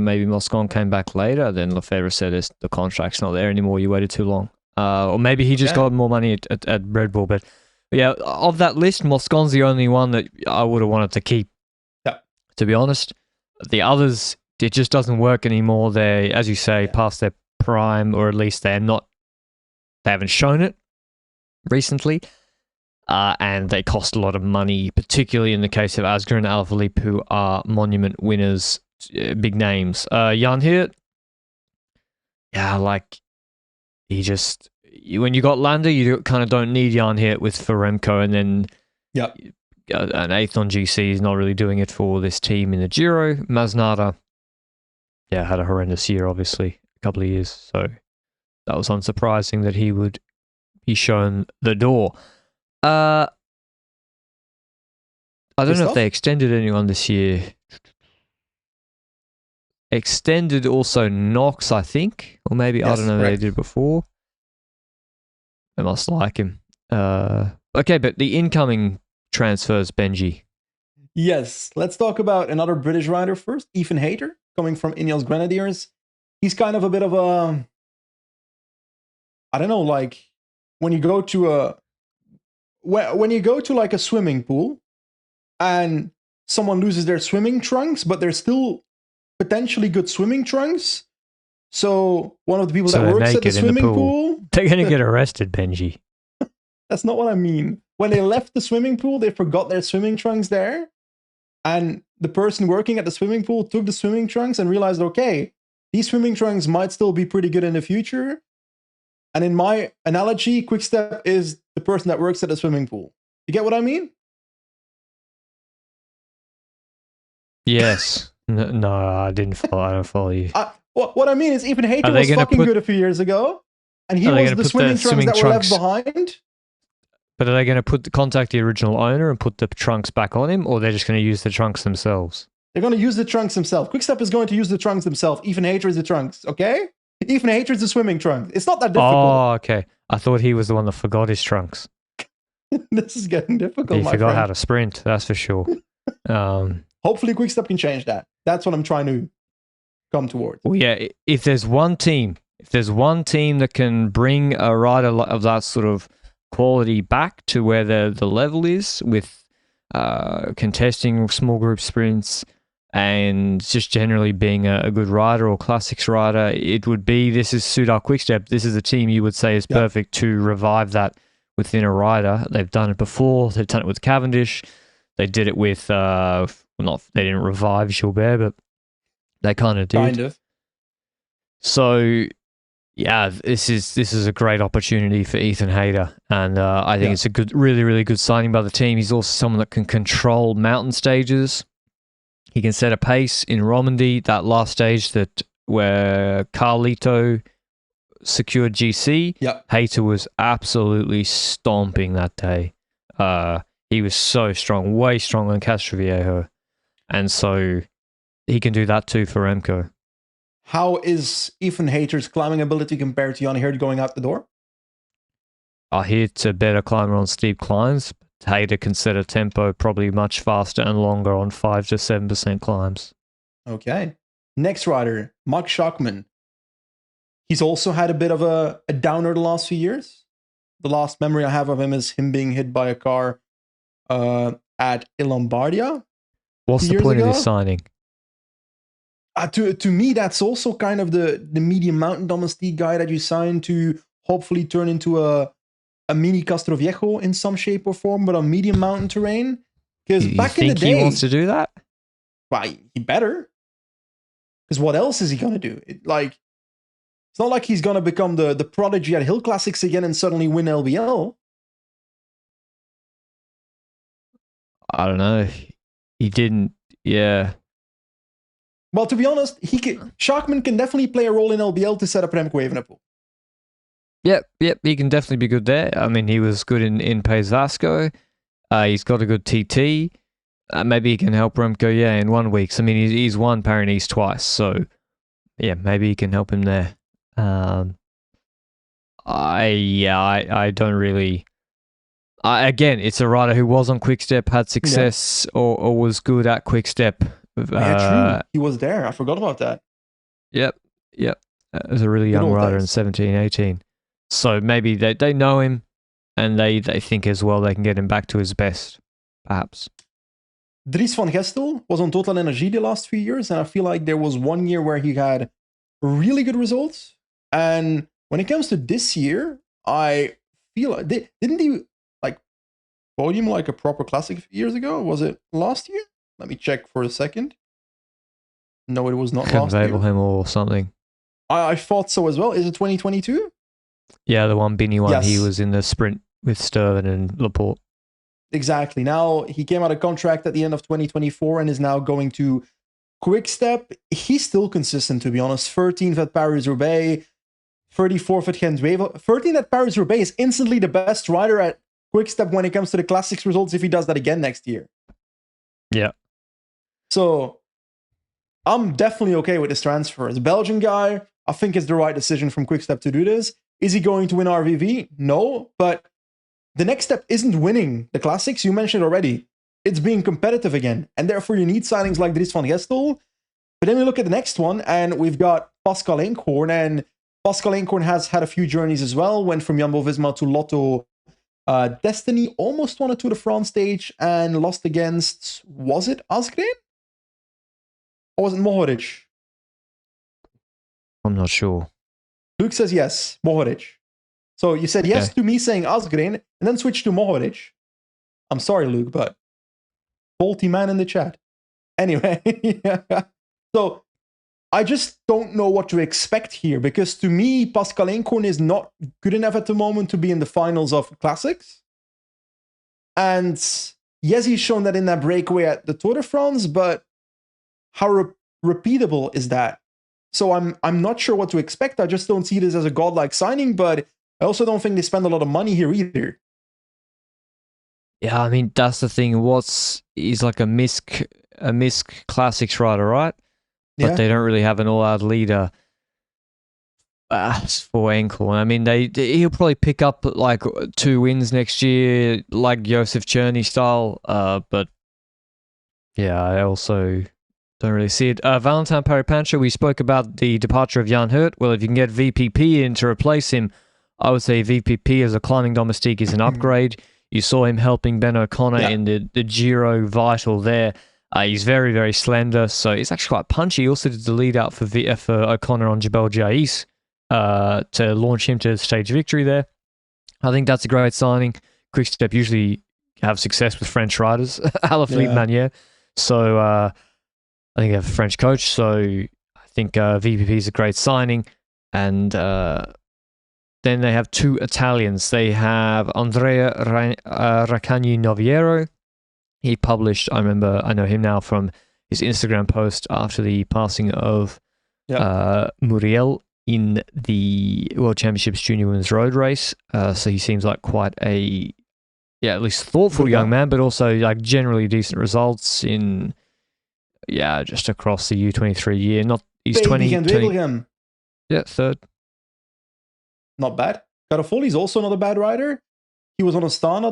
maybe Moscon came back later. Then Lefebvre said the contract's not there anymore. You waited too long. Or maybe he just got more money at Red Bull. But yeah, of that list, Moscon's the only one that I would have wanted to keep. Yeah. To be honest, the others, it just doesn't work anymore. They, as you say, past their prime, or at least they haven't shown it recently. And they cost a lot of money, particularly in the case of Asger and Alaphilippe, who are monument winners, big names. Jan Hirt, when you got Landa, you kind of don't need Jan Hirt with for Remco, and then an eighth on GC is not really doing it for this team in the Giro. Masnada, had a horrendous year, obviously, a couple of years, so that was unsurprising that he would be shown the door. I don't know if they extended anyone this year. Extended also Knox, I think, or maybe I don't know. Correct. They did before. They must like him. Okay, but the incoming transfers, Benji. Yes, let's talk about another British rider first. Ethan Hayter, coming from Ineos Grenadiers. He's kind of a bit of a, I don't know, like when you go to like a swimming pool and someone loses their swimming trunks, but they're still potentially good swimming trunks. So one of the people that works at the swimming pool, they're going to get arrested, Benji. That's not what I mean. When they left the swimming pool, they forgot their swimming trunks there. And the person working at the swimming pool took the swimming trunks and realized, okay, these swimming trunks might still be pretty good in the future. And in my analogy, Quick-Step is the person that works at the swimming pool. You get what I mean? Yes. No, I didn't follow. I don't follow you. What I mean is, Ethan Hayter was fucking good a few years ago, and he was the swimming trunks that were left behind. But are they going to contact the original owner and put the trunks back on him, or they're just going to use the trunks themselves? They're going to use the trunks themselves. Quick-Step is going to use the trunks themselves. Ethan Hayter is the trunks, okay? Ethan Hayter is the swimming trunks. It's not that difficult. Oh, okay. I thought he was the one that forgot his trunks. This is getting difficult, He forgot how to sprint, that's for sure. Hopefully Quick-Step can change that. That's what I'm trying to come towards. Well, yeah, if there's one team that can bring a rider of that sort of quality back to where the level is, with contesting small group sprints and just generally being a good rider or classics rider, it would be, this is Soudal Quick-Step. This is a team you would say is perfect to revive that within a rider. They've done it before. They've done it with Cavendish. They did it with, they didn't revive Gilbert, but they kind of did. Kind of. So, yeah, this is a great opportunity for Ethan Hayter, and I think it's a good, really, really good signing by the team. He's also someone that can control mountain stages. He can set a pace in Romandy, that last stage where Carlito secured GC. Yep. Hayter was absolutely stomping that day. He was so strong, way stronger than Castroviejo, and so he can do that too for Remco. How is Ethan Hayter's climbing ability compared to Jan Hirt going out the door? Hirt's a better climber on steep climbs. Hayter can set a tempo probably much faster and longer on 5 to 7% climbs. Okay. Next rider, Max Schachmann. He's also had a bit of a downer the last few years. The last memory I have of him is him being hit by a car at Lombardia. What's the point of this signing? To me, that's also kind of the medium mountain domestique guy that you sign to hopefully turn into a mini Castroviejo in some shape or form, but on medium mountain terrain. Because back in the day, he wants to do that? Well, he better. Because what else is he gonna do? It's not like he's gonna become the prodigy at Hill Classics again and suddenly win LBL. I don't know. He didn't. Yeah. Well, to be honest, Schachmann can definitely play a role in LBL to set up Remco Evenepoel. Yep, he can definitely be good there. I mean, he was good in País Vasco. He's got a good TT. Maybe he can help Remco, in 1 week. I mean, he's won Paris twice, so yeah, maybe he can help him there. I don't really. Again, it's a rider who was on Quick-Step, had success, or was good at Quick-Step. Yeah, true. He was there. I forgot about that. Yep. As a really young rider in 17, 18. So maybe they know him, and they think as well they can get him back to his best, perhaps. Dries van Gestel was on Total Energie the last few years, and I feel like there was one year where he had really good results. And when it comes to this year, I feel like didn't he like podium like a proper classic a few years ago? Was it last year? Let me check for a second. No, it was not last year. Him or something. I thought so as well. Is it 2022? Yeah, the one Binny one. Yes. He was in the sprint with Sturven and Laporte. Exactly. Now he came out of contract at the end of 2024 and is now going to Quick-Step. He's still consistent, to be honest. 13th at Paris-Roubaix, 34th at Gent-Wevelgem. 13th at Paris-Roubaix is instantly the best rider at Quick-Step when it comes to the classics results if he does that again next year. Yeah. So I'm definitely okay with this transfer. As a Belgian guy, I think it's the right decision from Quick-Step to do this. Is he going to win RVV? No, but the next step isn't winning the classics. You mentioned already. It's being competitive again. And therefore you need signings like Dries van Gestel. But then we look at the next one and we've got Pascal Eenkhoorn. And Pascal Eenkhoorn has had a few journeys as well. Went from Jumbo-Visma to Lotto. Destiny almost won a Tour de France stage and lost against, was it Asgreen? Or was it Mohoric? I'm not sure. Luke says yes, Mohoric. So you said yes to me saying Asgreen and then switched to Mohoric. I'm sorry, Luke, but faulty man in the chat. Anyway, yeah. So I just don't know what to expect here because to me, Pascal Eenkhoorn is not good enough at the moment to be in the finals of classics. And yes, he's shown that in that breakaway at the Tour de France, but how repeatable is that? So I'm not sure what to expect. I just don't see this as a godlike signing, but I also don't think they spend a lot of money here either. Yeah, I mean that's the thing. He's like a misc classics rider, right? But they don't really have an all-out leader for Eenkhoorn. I mean, he'll probably pick up like 2 wins next year, like Joseph Cherney style. But yeah, I also don't really see it. Valentin Paris-Pancher, we spoke about the departure of Jan Hurt. Well, if you can get VPP in to replace him, I would say VPP as a climbing domestique is an upgrade. You saw him helping Ben O'Connor in the Giro Vital there. He's very, very slender, so he's actually quite punchy. He also did the lead out for O'Connor on Jebel Jais to launch him to the stage victory there. I think that's a great signing. Quick-Step usually have success with French riders, Alaphilippe Manier. So I think they have a French coach, so I think VPP is a great signing. And then they have 2 Italians. They have Andrea Raccagni Noviero. He published, I know him now from his Instagram post after the passing of Muriel in the World Championships Junior Women's Road Race. So he seems like quite a, at least thoughtful young man, but also like generally decent results in, just across the U23 year. He's 20. Yeah, 3rd. Not bad. Garofoli's also not a bad rider. He was on Astana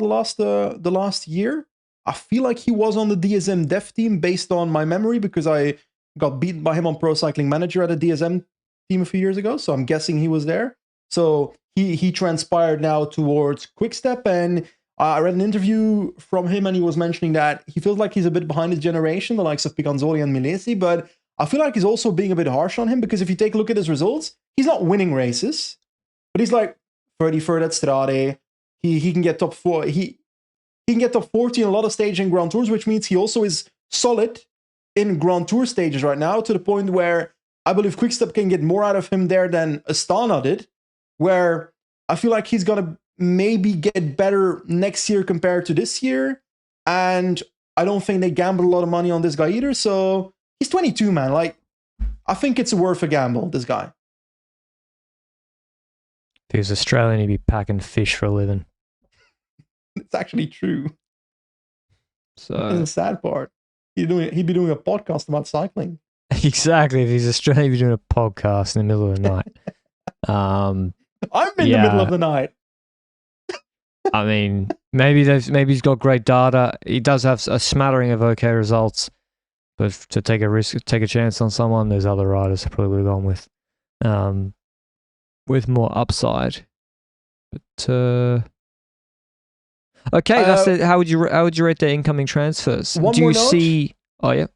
the last year. I feel like he was on the DSM Dev team based on my memory because I got beaten by him on Pro Cycling Manager at a DSM team a few years ago. So I'm guessing he was there. So he transpired now towards Quick-Step. And I read an interview from him and he was mentioning that he feels like he's a bit behind his generation, the likes of Picanzoli and Milesi. But I feel like he's also being a bit harsh on him because if you take a look at his results, he's not winning races. But he's like 33rd at Strade. He can get top 4. He can get top 40 in a lot of stages in Grand Tours, which means he also is solid in Grand Tour stages right now, to the point where I believe Quick-Step can get more out of him there than Astana did, where I feel like he's going to maybe get better next year compared to this year. And I don't think they gambled a lot of money on this guy either. So he's 22, man. Like, I think it's worth a gamble, this guy. If he was Australian, he'd be packing fish for a living. It's actually true. So that's the sad part. He'd be doing a podcast about cycling. Exactly. If he's Australian, he'd be doing a podcast in the middle of the night. I'm in the middle of the night. I mean, maybe he's got great data. He does have a smattering of okay results, but to take a chance on someone, there's other riders I probably would have gone with more upside. But okay, that's it. How would you rate their incoming transfers? One Do more you note? see? Oh yeah.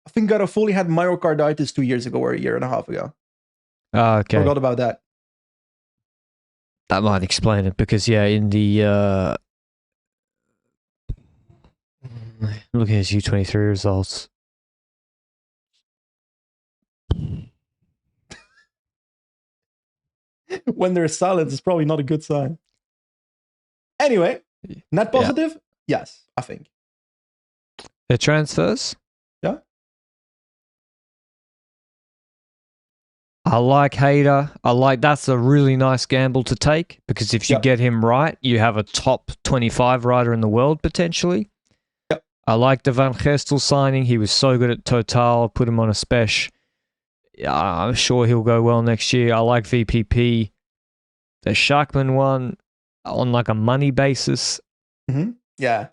I think Garofoli had myocarditis 2 years ago or a year and a half ago. Okay. Forgot about that. That might explain it because in the looking at his U23 results. When there's silence, it's probably not a good sign. Anyway, net positive? Yes, I think. Their transfers? Yeah. I like Hayter. That's a really nice gamble to take because if you get him right, you have a top 25 rider in the world potentially. Yep. I like the Van Gestel signing. He was so good at Total. Put him on a special. I'm sure he'll go well next year. I like VPP. The Schachman one on like a money basis. Mm-hmm. Yeah.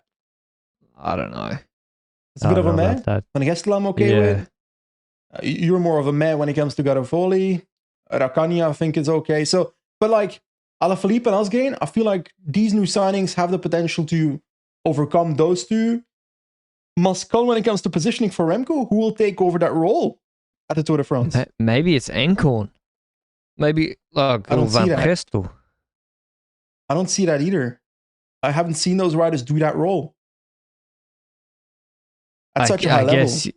I don't know. It's a bit of a meh. Van Gestel I'm okay with. You're more of a meh when it comes to Garofoli. Rakania I think is okay. So, but like Alaphilippe and Asgreen, I feel like these new signings have the potential to overcome those two. Moscon when it comes to positioning for Remco, who will take over that role at the Tour de France? Maybe it's Encorn. Maybe Van Gestel. I don't see that either. I haven't seen those riders do that role at such a high level. Guess,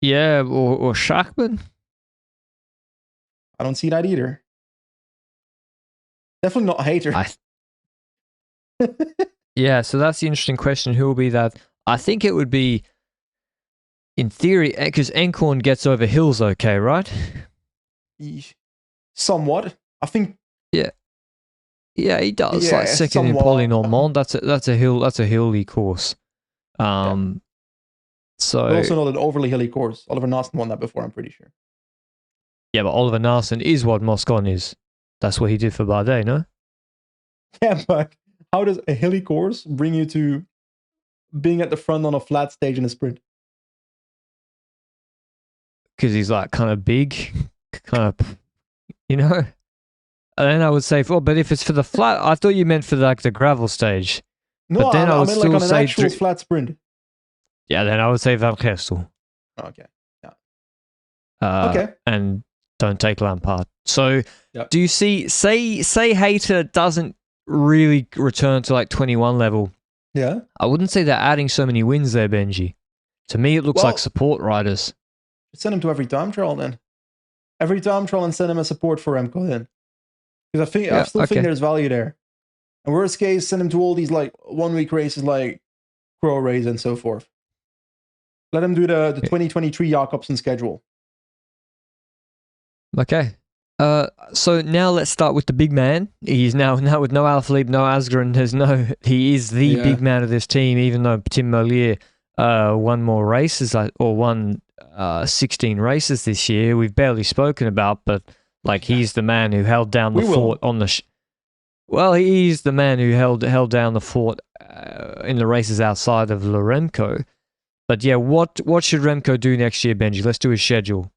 yeah, or Schachman. I don't see that either. Definitely not a hater. Yeah, so that's the interesting question. Who will be that? I think it would be, in theory, because Encorn gets over hills okay, right? Somewhat. I think. Yeah, he does. Like second in Poly Normand. That's a hilly course. So but also not an overly hilly course. Oliver Naesen won that before, I'm pretty sure. Yeah, but Oliver Naesen is what Moscon is. That's what he did for Bardet, no? Yeah, but how does a hilly course bring you to being at the front on a flat stage in a sprint? Because he's like kind of big, kind of, you know? And then I would say, but if it's for the flat, I thought you meant for like the gravel stage. No, but then I would mean still like on an say actual flat sprint. Yeah, then I would say Van Gestel. Okay. Yeah. Okay. And don't take Lampard. So do you see, say Hayter doesn't really return to like 21 level. Yeah. I wouldn't say they're adding so many wins there, Benji. To me, it looks like support riders. Send him to every time trial then. Every time trial and send him a support for Remco then. Because I still think there's value there. And worst case, send him to all these like 1 week races like Pro Race and so forth. Let him do the 2023 Jacobsen schedule. Okay. So now let's start with the big man. He's now with no Alaphilippe, no Asgreen. He is the big man of this team, even though Tim Merlier won more races or won 16 races this year. We've barely spoken about, but like he's the man who held down the fort on the. Well, he's the man who held down the fort in the races outside of Remco. But yeah, what should Remco do next year, Benji? Let's do his schedule.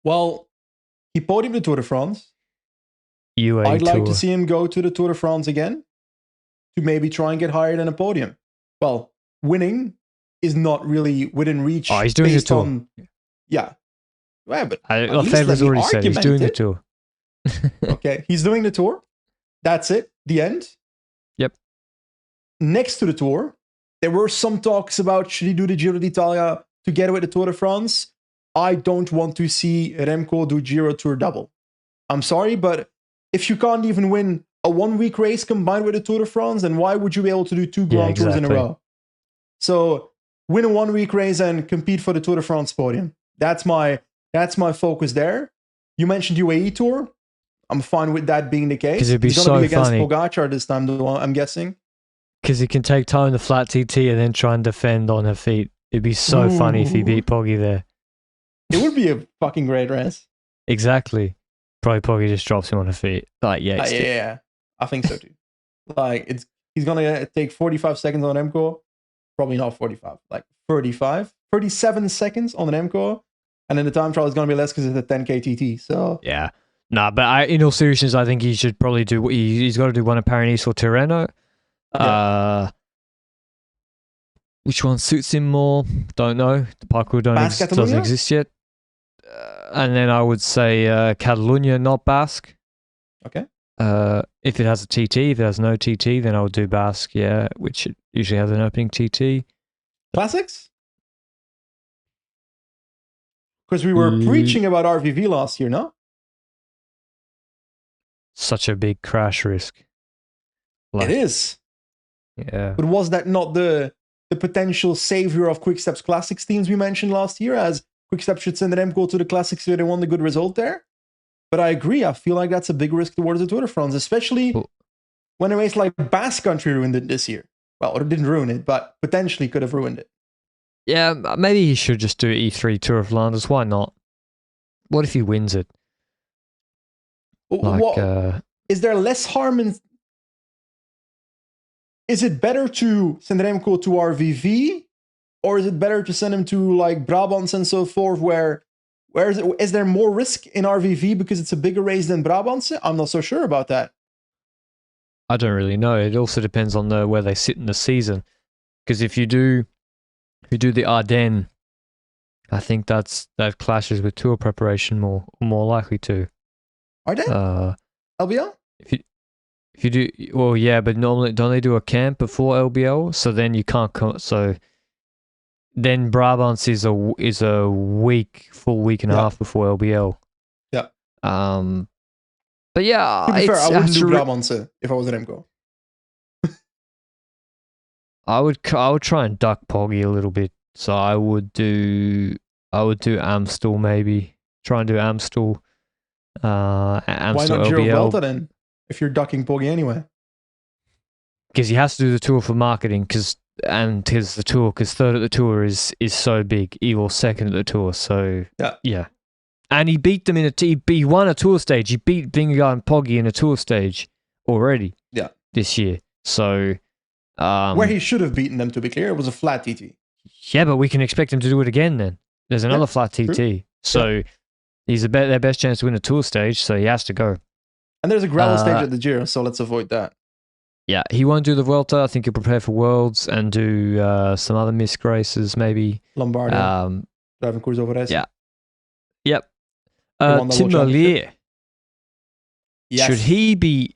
Well, he podiumed the Tour de France. I'd like to see him go to the Tour de France again to maybe try and get higher than a podium. Well, winning is not really within reach. Oh, he's doing the Tour. Yeah. Well, but Lefebvre's already said he's doing the Tour. Okay, he's doing the Tour. That's it. The end. Yep. Next to the Tour, there were some talks about should he do the Giro d'Italia together with the Tour de France. I don't want to see Remco do Giro Tour double. I'm sorry, but if you can't even win a 1 week race combined with the Tour de France, then why would you be able to do two Grand Tours in a row? So win a 1 week race and compete for the Tour de France podium. That's my focus there. You mentioned UAE Tour. I'm fine with that being the case. Because it'd be He's so be against funny. Pogacar this time, I'm guessing. Because he can take time the flat TT and then try and defend on her feet. It'd be so funny if he beat Poggy there. It would be a fucking great race. Exactly. Probably Poggy just drops him on her feet. Like, yeah, I think so too. Like, he's going to take 45 seconds on Remco. Probably not 45, like 37 seconds on an Remco. And then the time trial is going to be less because it's a 10K TT. So yeah. Nah, but in all seriousness, I think he should probably do. He's got to do one at Paris or Tirreno. Which one suits him more? Don't know. The parkour doesn't exist yet. And then I would say Catalunya, not Basque. Okay. If it has a TT, if it has no TT, then I would do Basque, yeah, which it usually has an opening TT. Classics? Because we were preaching about RVV last year, no? Such a big crash risk. It is. Yeah. But was that not the potential savior of Quick-Step's Classics teams we mentioned last year, as Quick-Step should send Remco to the Classics so they won the good result there? But I agree. I feel like that's a big risk towards the Tour de France, especially when a race like Basque Country ruined it this year. Well, it didn't ruin it, but potentially could have ruined it. Yeah, maybe he should just do E3 Tour of Flanders. Why not? What if he wins it? Is there less harm in... Is it better to send Remco to RVV, or is it better to send him to like Brabants and so forth, where is there more risk in RVV because it's a bigger race than Brabants? I'm not so sure about that. I don't really know. It also depends on where they sit in the season. Because if you do the Ardennes, I think that clashes with tour preparation more likely to. Ardennes? LBL? If you do, well, yeah, but normally don't they do a camp before LBL? So then you can't come. So then Brabants is a full week and a half before LBL. Yeah. But yeah, to be fair, I wouldn't do Brabants if I was Remco. I would try and duck Poggy a little bit. So I would do Amstel maybe. Try and do Amstel. Amstel Why not LBL. Giro Vuelta then? If you're ducking Poggy anyway. Because he has to do the tour for marketing. Because third at the tour is so big. He was second at the tour. So yeah. And he beat them he won a tour stage. He beat Vingegaard and Poggy in a tour stage already. Yeah. This year. So where he should have beaten them, to be clear, it was a flat TT. Yeah, but we can expect him to do it again then. There's another flat TT. True. So he's their best chance to win a tour stage, so he has to go. And there's a gravel stage at the Giro, so let's avoid that. Yeah, he won't do the Vuelta. I think he'll prepare for Worlds and do some other missed races, maybe. Lombardia. Driving Koers over race. Yeah. Yep. Tim Merlier. Yes. Should he be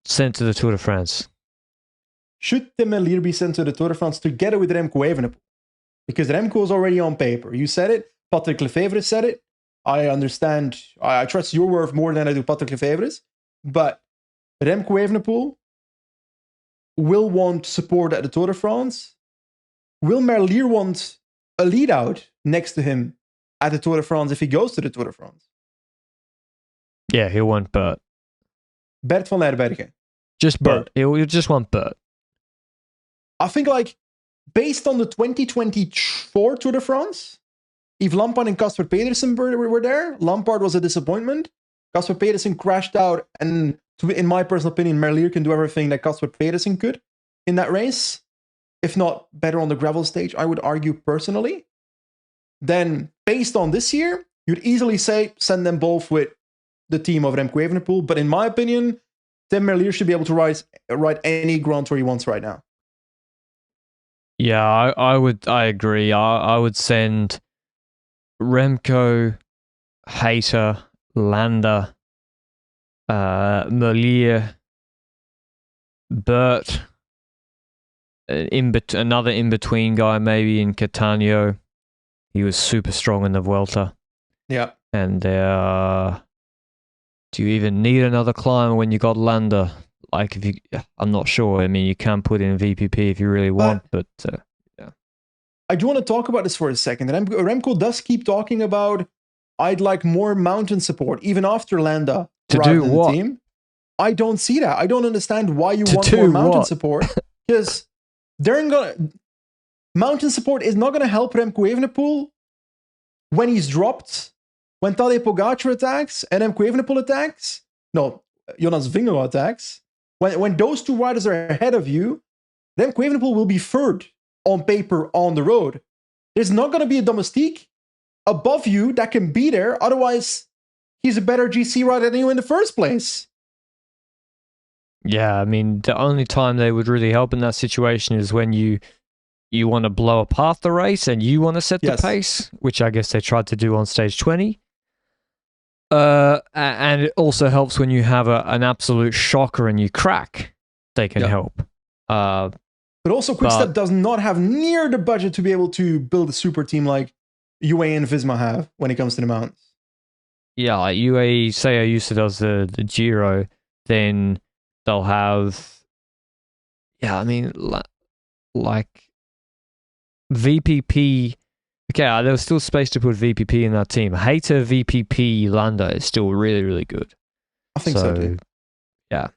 sent to the Tour de France? Should Tim Merlier be sent to the Tour de France together with Remco Evenepoel? Because Remco is already on paper. You said it. Patrick Lefevre said it. I understand. I trust your word more than I do Patrick Lefevre's. But Remco Evenepoel will want support at the Tour de France. Will Merlier want a lead out next to him at the Tour de France if he goes to the Tour de France? Yeah, he'll want Bert. Bert van Lerbergen. Just Bert. He'll just want Bert. I think, like, based on the 2024 Tour de France, if Lampard and Casper Pedersen were there, Lampard was a disappointment. Casper Pedersen crashed out, and in my personal opinion, Merlier can do everything that Casper Pedersen could in that race. If not better on the gravel stage, I would argue personally. Then, based on this year, you'd easily say send them both with the team of Remco Evenepoel. But in my opinion, Tim Merlier should be able to ride any Grand Tour he wants right now. Yeah, I agree. I would send Remco, Hayter, Landa, Merlier, Bert, another in-between guy maybe in Catania. He was super strong in the Vuelta. Yeah. And do you even need another climber when you got Landa? Like, I'm not sure. I mean, you can put in VPP if you really want, but yeah. I do want to talk about this for a second. Remco does keep talking about, I'd like more mountain support, even after Landa to do what? The team. I don't see that. I don't understand why you want more mountain support. Because mountain support is not going to help Remco Evenepoel when he's dropped, when Tadej Pogacar attacks and Remco Evenepoel attacks. No, Jonas Vingegaard attacks. When those two riders are ahead of you, Remco Evenepoel will be third on paper on the road. There's not going to be a domestique above you that can be there. Otherwise, he's a better GC rider than you in the first place. Yeah, I mean, the only time they would really help in that situation is when you want to blow apart the race and you want to set the pace, which I guess they tried to do on stage 20. And it also helps when you have an absolute shocker and you crack. They can help. But also, Quick-Step does not have near the budget to be able to build a super team like UAE and Visma have when it comes to the mountains. Yeah, like UAE, say Ayuso does the Giro, then they'll have, I mean, like VPP. Okay, there was still space to put VPP in that team. Hater VPP Lando is still really, really good. I think so too. Yeah.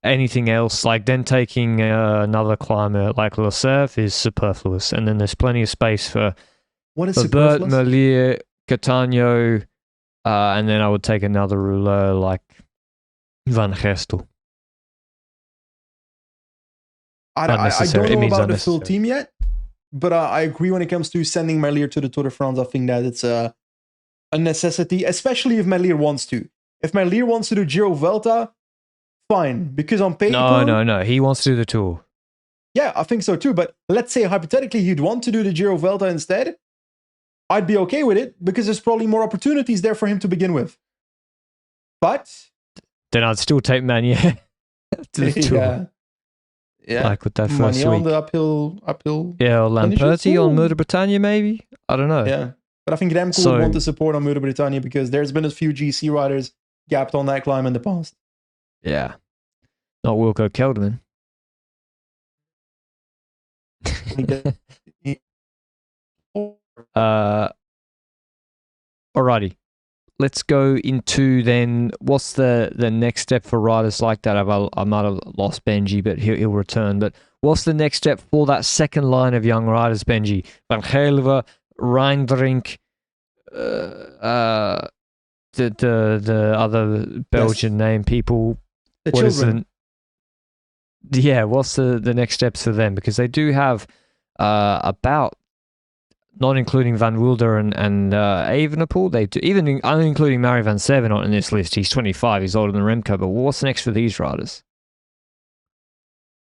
Anything else, like then taking another climber like LRCP is superfluous. And then there's plenty of space for Bert, Merlier, Catania, and then I would take another rouleur like Van Gestel. I don't know about the full team yet, but I agree when it comes to sending Merlier to the Tour de France. I think that it's a necessity, especially if Merlier wants to. If Merlier wants to do Giro Vuelta, fine, because on paper... No, he wants to do the Tour. Yeah, I think so too, but let's say hypothetically he'd want to do the Giro Vuelta instead, I'd be okay with it, because there's probably more opportunities there for him to begin with. But... then I'd still take Manier to the Tour. Yeah. Like with that first week. On the uphill. Yeah, or Lamperti on Mur de Bretagne, maybe? I don't know. Yeah. But I think Remco would want to support on Mur de Bretagne because there's been a few GC riders gapped on that climb in the past. Yeah. Not Wilco Kelderman. Alrighty. Let's go into then what's the next step for riders like that. I might have lost Benji, but he'll return. But what's the next step for that second line of young riders, Benji? Van Gelder, Reindrink, the other Belgian name people. The children. What's the next steps for them? Because they do have about, not including Van Wilder and Evenepoel, they do, even only including Mari van Sevenant in this list. He's 25, he's older than Remco, but what's next for these riders?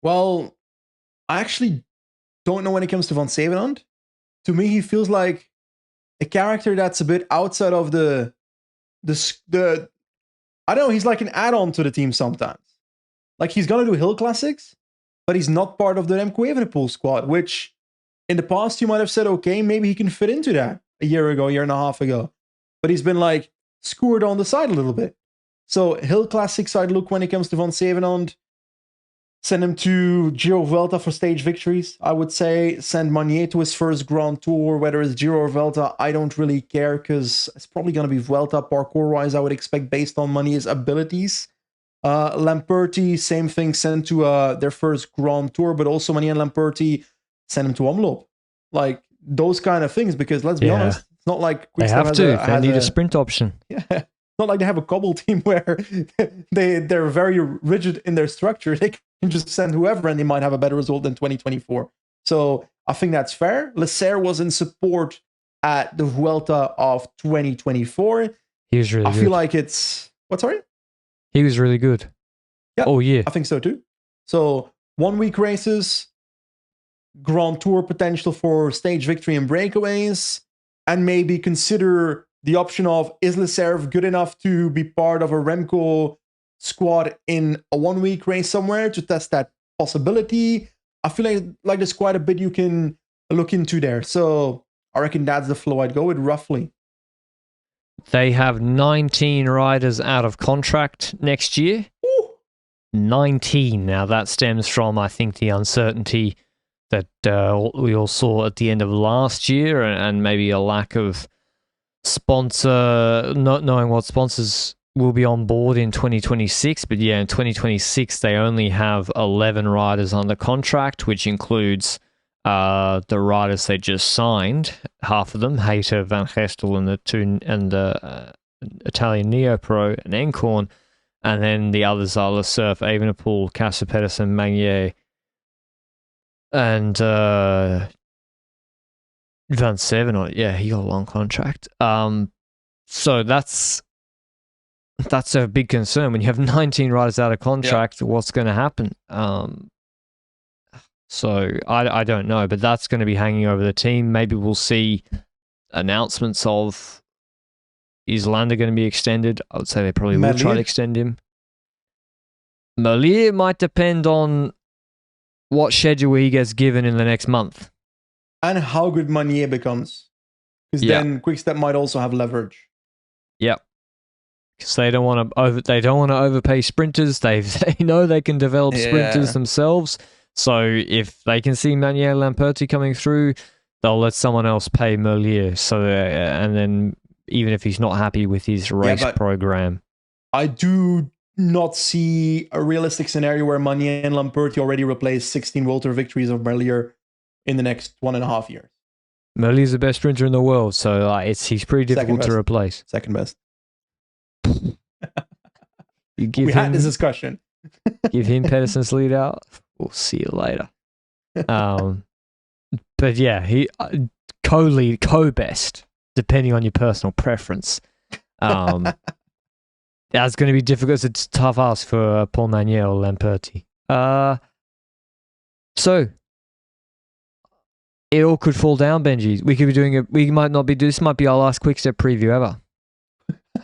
Well, I actually don't know when it comes to van Sevenant. To me, he feels like a character that's a bit outside of the I don't know, he's like an add-on to the team sometimes. Like, he's going to do hill classics, but he's not part of the Remco Evenepoel squad, which in the past you might have said, okay, maybe he can fit into that a year and a half ago. But he's been like scored on the side a little bit. So hill classics I'd look when it comes to Van Sevenant. Send him to Giro Vuelta for stage victories. I would say send Manier to his first Grand Tour, whether it's Giro or Vuelta. I don't really care because it's probably going to be Vuelta parkour-wise, I would expect, based on Manier's abilities. Lamperti, same thing, sent to their first Grand Tour, but also Manier and Lamperti, send him to Omloop. Like, those kind of things, because let's be honest, it's not like Quick-Step they need a sprint option. Yeah. Not like they have a cobble team where they're very rigid in their structure. They can just send whoever and they might have a better result than 2024. So I think that's fair. Lecer was in support at the Vuelta of 2024. He was really good. I feel like it's... What, sorry? He was really good. Yeah. Oh, yeah. I think so too. So 1 week races, Grand Tour potential for stage victory and breakaways, and maybe consider the option of, is Lecer good enough to be part of a Remco squad in a 1 week race somewhere to test that possibility? I feel like there's quite a bit you can look into there. So I reckon that's the flow I'd go with, roughly. They have 19 riders out of contract next year. Ooh. 19. Now that stems from, I think, the uncertainty that we all saw at the end of last year, and maybe a lack of sponsor, not knowing what sponsors will be on board in 2026. But yeah, in 2026 they only have 11 riders under contract, which includes the riders they just signed, half of them, Hayter, Van Gestel, and the Italian Neopro and Encorn, and then the others are LeCerf, Evenepoel, Casper Pedersen, Magnier, and Van Sevenant. Yeah, he got a long contract. So that's a big concern when you have 19 riders out of contract. What's going to happen? So I don't know, but that's going to be hanging over the team. Maybe we'll see announcements of, is Landa going to be extended? I would say they probably will try to extend him. Merlier might depend on what schedule he gets given in the next month. And how good Manier becomes. Because then Quick-Step might also have leverage. Yep. Because they don't want to overpay sprinters. They know they can develop sprinters themselves. So if they can see Manier Lamperti coming through, they'll let someone else pay Merlier. So and then even if he's not happy with his race program, I do not see a realistic scenario where Manier and Lamperti already replace 16 World Tour victories of Merlier in the next 1.5 years. Merlier's the best sprinter in the world, so he's pretty difficult to replace. Second best. We had this discussion. Give him Pedersen's lead out. We'll see you later. But yeah, he co-lead, co-best, depending on your personal preference. That's going to be difficult. It's a tough ask for Paul Manier or Lamperti. So it all could fall down, Benji. We could be doing we might not be. This might be our last Quick-Step preview ever.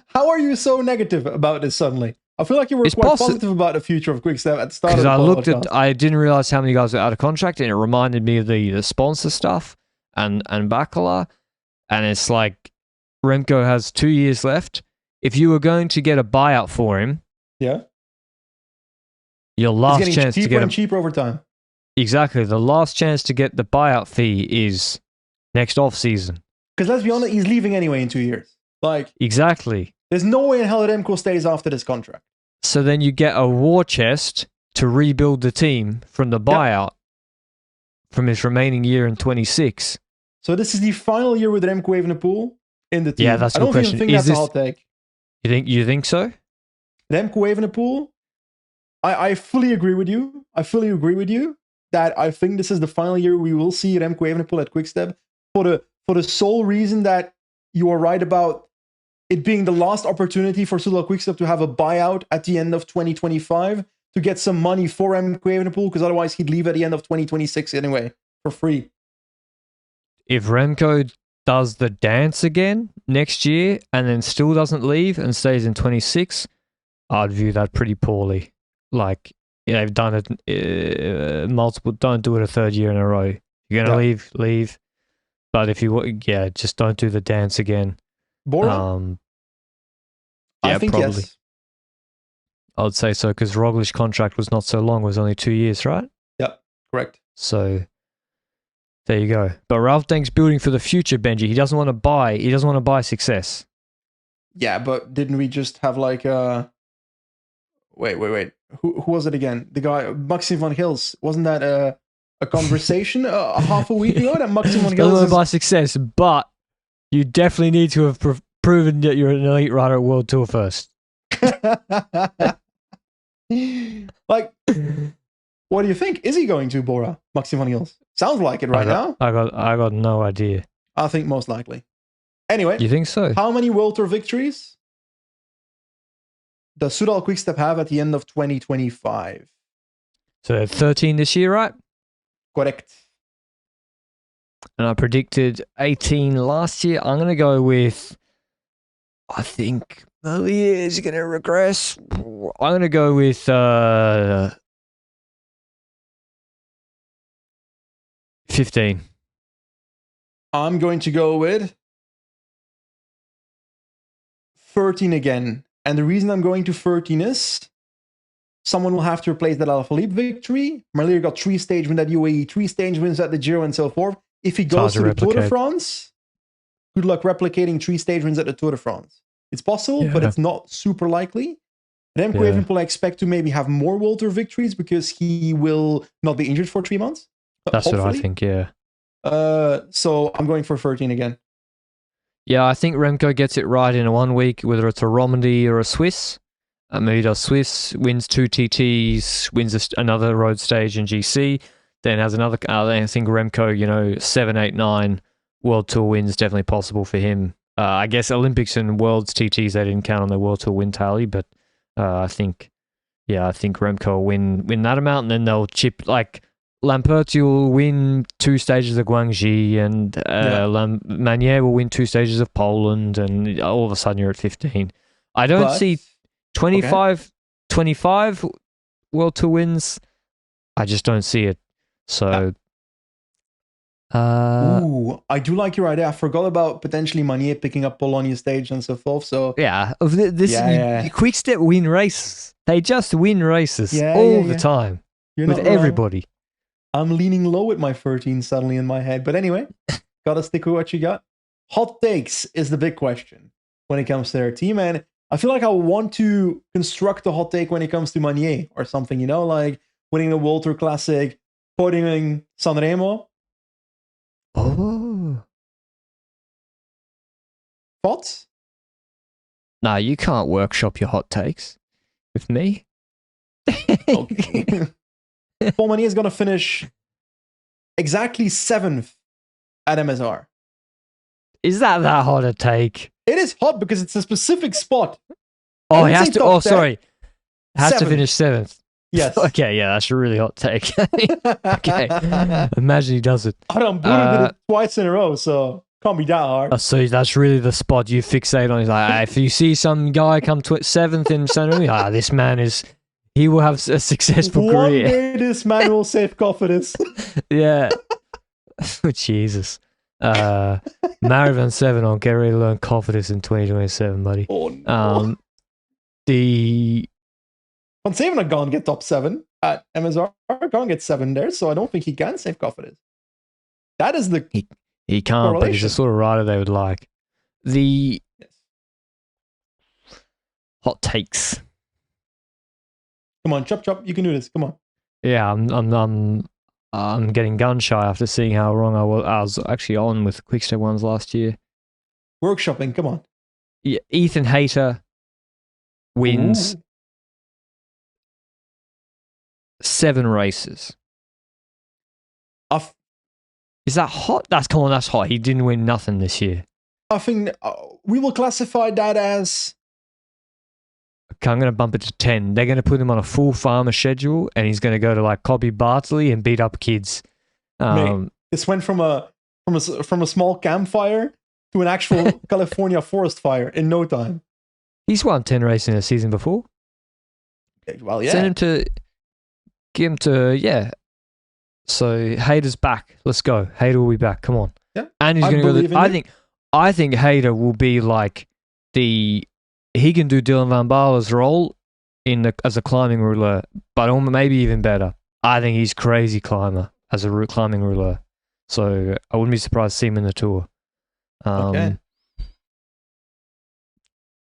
How are you so negative about this suddenly? I feel like you were quite positive about the future of Quick-Step at the start of the podcast. I didn't realize how many guys were out of contract, and it reminded me of the sponsor stuff and Bacala. And it's like Remco has 2 years left. If you were going to get a buyout for him, your last chance to get cheaper over time. Exactly, the last chance to get the buyout fee is next off season. Because let's be honest, he's leaving anyway in 2 years. Exactly. There's no way in hell that Remco stays after this contract. So then you get a war chest to rebuild the team from the buyout from his remaining year in 26. So this is the final year with Remco Evenepoel in the team. Yeah, that's a good question. I don't even think that's a hot take. You think so? Remco Evenepoel, I fully agree with you. That I think this is the final year we will see Remco Evenepoel at Quick-Step for the sole reason that you are right about it being the last opportunity for Soudal Quick-Step to have a buyout at the end of 2025 to get some money for Remco Evenepoel, because otherwise he'd leave at the end of 2026 anyway for free. If Remco does the dance again next year and then still doesn't leave and stays in 26, I'd view that pretty poorly. They've done it multiple. Don't do it a third year in a row. You're gonna leave. But if you just don't do the dance again. Bora? I think probably. yes. I would say so, because Roglic's contract was not so long. It was only 2 years, right? Yep, correct. So there you go. But Ralph Dank's building for the future, Benji. He doesn't want to buy. He doesn't want to buy success. Yeah, but didn't we just have Wait. Who was it again? The guy, Maxim van Gils. Wasn't that a conversation half a week ago? That Maxim van Gils doesn't want to buy success, but you definitely need to have proven that you're an elite rider at World Tour first. What do you think? Is he going to Bora, Maxim van Gils? Sounds like it now. I got no idea. I think most likely. Anyway, you think so? How many World Tour victories does Soudal Quick-Step have at the end of 2025? So 13 this year, right? Correct. And I predicted 18 last year. I'm going to go with, I think Merlier is going to regress. I'm going to go with 15. I'm going to go with 13 again. And the reason I'm going to 13 is someone will have to replace that Alaphilippe victory. Merlier got 3 stage wins at UAE, 3 stage wins at the Giro, and so forth. If he goes to the Tour de France, good luck replicating 3 stage wins at the Tour de France. It's possible, but it's not super likely. Remco Evenepoel, I expect to maybe have more World Tour victories because he will not be injured for 3 months. That's hopefully. What I think, yeah. So I'm going for 13 again. Yeah, I think Remco gets it right in a 1 week, whether it's a Romandy or a Swiss. Maybe does Swiss, wins 2 TTs, wins another road stage in GC, then has another. I think Remco, 7, 8, 9 World Tour wins definitely possible for him. I guess Olympics and Worlds TTs, they didn't count on their World Tour win tally, but I think Remco will win that amount, and then they'll chip, like, Lamperti will win 2 stages of Guangxi, and Manier will win 2 stages of Poland, and all of a sudden you're at 15. I don't see 25 World Tour wins. I just don't see it. So, I do like your idea. I forgot about potentially Manier picking up Polonia stage and so forth. So Quick-Step win races. They just win races all the time. You're with everybody. I'm leaning low with my 13 suddenly in my head. But anyway, gotta stick with what you got. Hot takes is the big question when it comes to their team. And I feel like I want to construct a hot take when it comes to Manier or something, you know, like winning the World Tour Classic, podiuming Sanremo. Oh. Thoughts? No, you can't workshop your hot takes with me. Okay. Paul Manier is going to finish exactly 7th at MSR. Is that hot a take? It is hot because it's a specific spot. Oh, he has to. Oh, sorry. Has to finish 7th. Yes. Okay, yeah, that's a really hot take. Okay. Imagine he does it. I don't did it twice in a row, so can't be that hard. So that's really the spot you fixate on. He's like, if you see some guy come 7th in San Remo, this man he will have a successful career. One day this man will save confidence. Yeah. Jesus. Marathon 7 on get ready to learn confidence in 2027, buddy. Oh, no. Van Zevenot can't get top 7 at MSR. Can't get 7 there, so I don't think he can save confidence. That is the he can't, but he's the sort of rider they would like. Hot takes. Come on, chop. You can do this. Come on. Yeah, I'm getting gun shy after seeing how wrong I was. I was actually on with the Quick-Step ones last year. Workshopping, come on. Yeah, Ethan Hayter wins 7 races. Is that hot? That's hot. He didn't win nothing this year. I think we will classify that as... Okay, I'm going to bump it to 10. They're going to put him on a full farmer schedule, and he's going to go to like Cobby Bartley and beat up kids. This went from a small campfire to an actual California forest fire in no time. He's won 10 races in a season before. Well, yeah. Send him to... Get him to... Yeah. So, Hayter's back. Let's go. Hayter will be back. Come on. Yeah. And he's going to go... I think Hayter will be like the... He can do Dylan Van Baarle's role as a climbing rouleur, but maybe even better. I think he's crazy climber as a climbing rouleur. So I wouldn't be surprised to see him in the Tour. Okay.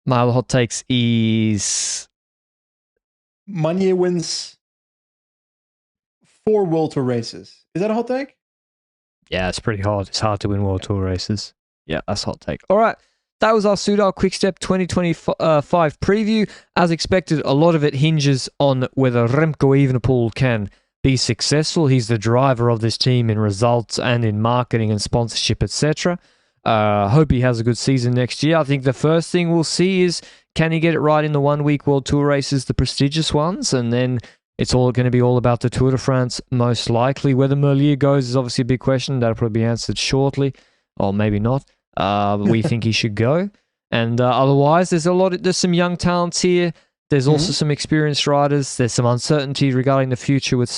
My other hot takes is... Manier wins 4 World Tour races. Is that a hot take? Yeah, it's pretty hard. It's hard to win World Tour races. Yeah, that's a hot take. All right. That was our Soudal Quick-Step 2025 preview. As expected, a lot of it hinges on whether Remco Evenepoel can be successful. He's the driver of this team in results and in marketing and sponsorship, etc. Hope he has a good season next year. I think the first thing we'll see is, can he get it right in the 1-week World Tour races, the prestigious ones? And then it's all going to be all about the Tour de France, most likely. Whether Merlier goes is obviously a big question. That'll probably be answered shortly, or maybe not. We think he should go. And otherwise, there's some young talents here. There's also some experienced riders. There's some uncertainty regarding the future with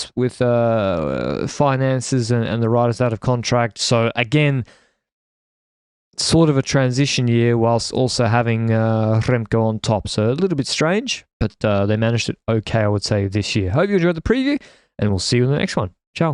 finances and the riders out of contract. So again, sort of a transition year whilst also having Remco on top. So a little bit strange, but they managed it okay, I would say, this year. Hope you enjoyed the preview, and we'll see you in the next one. Ciao.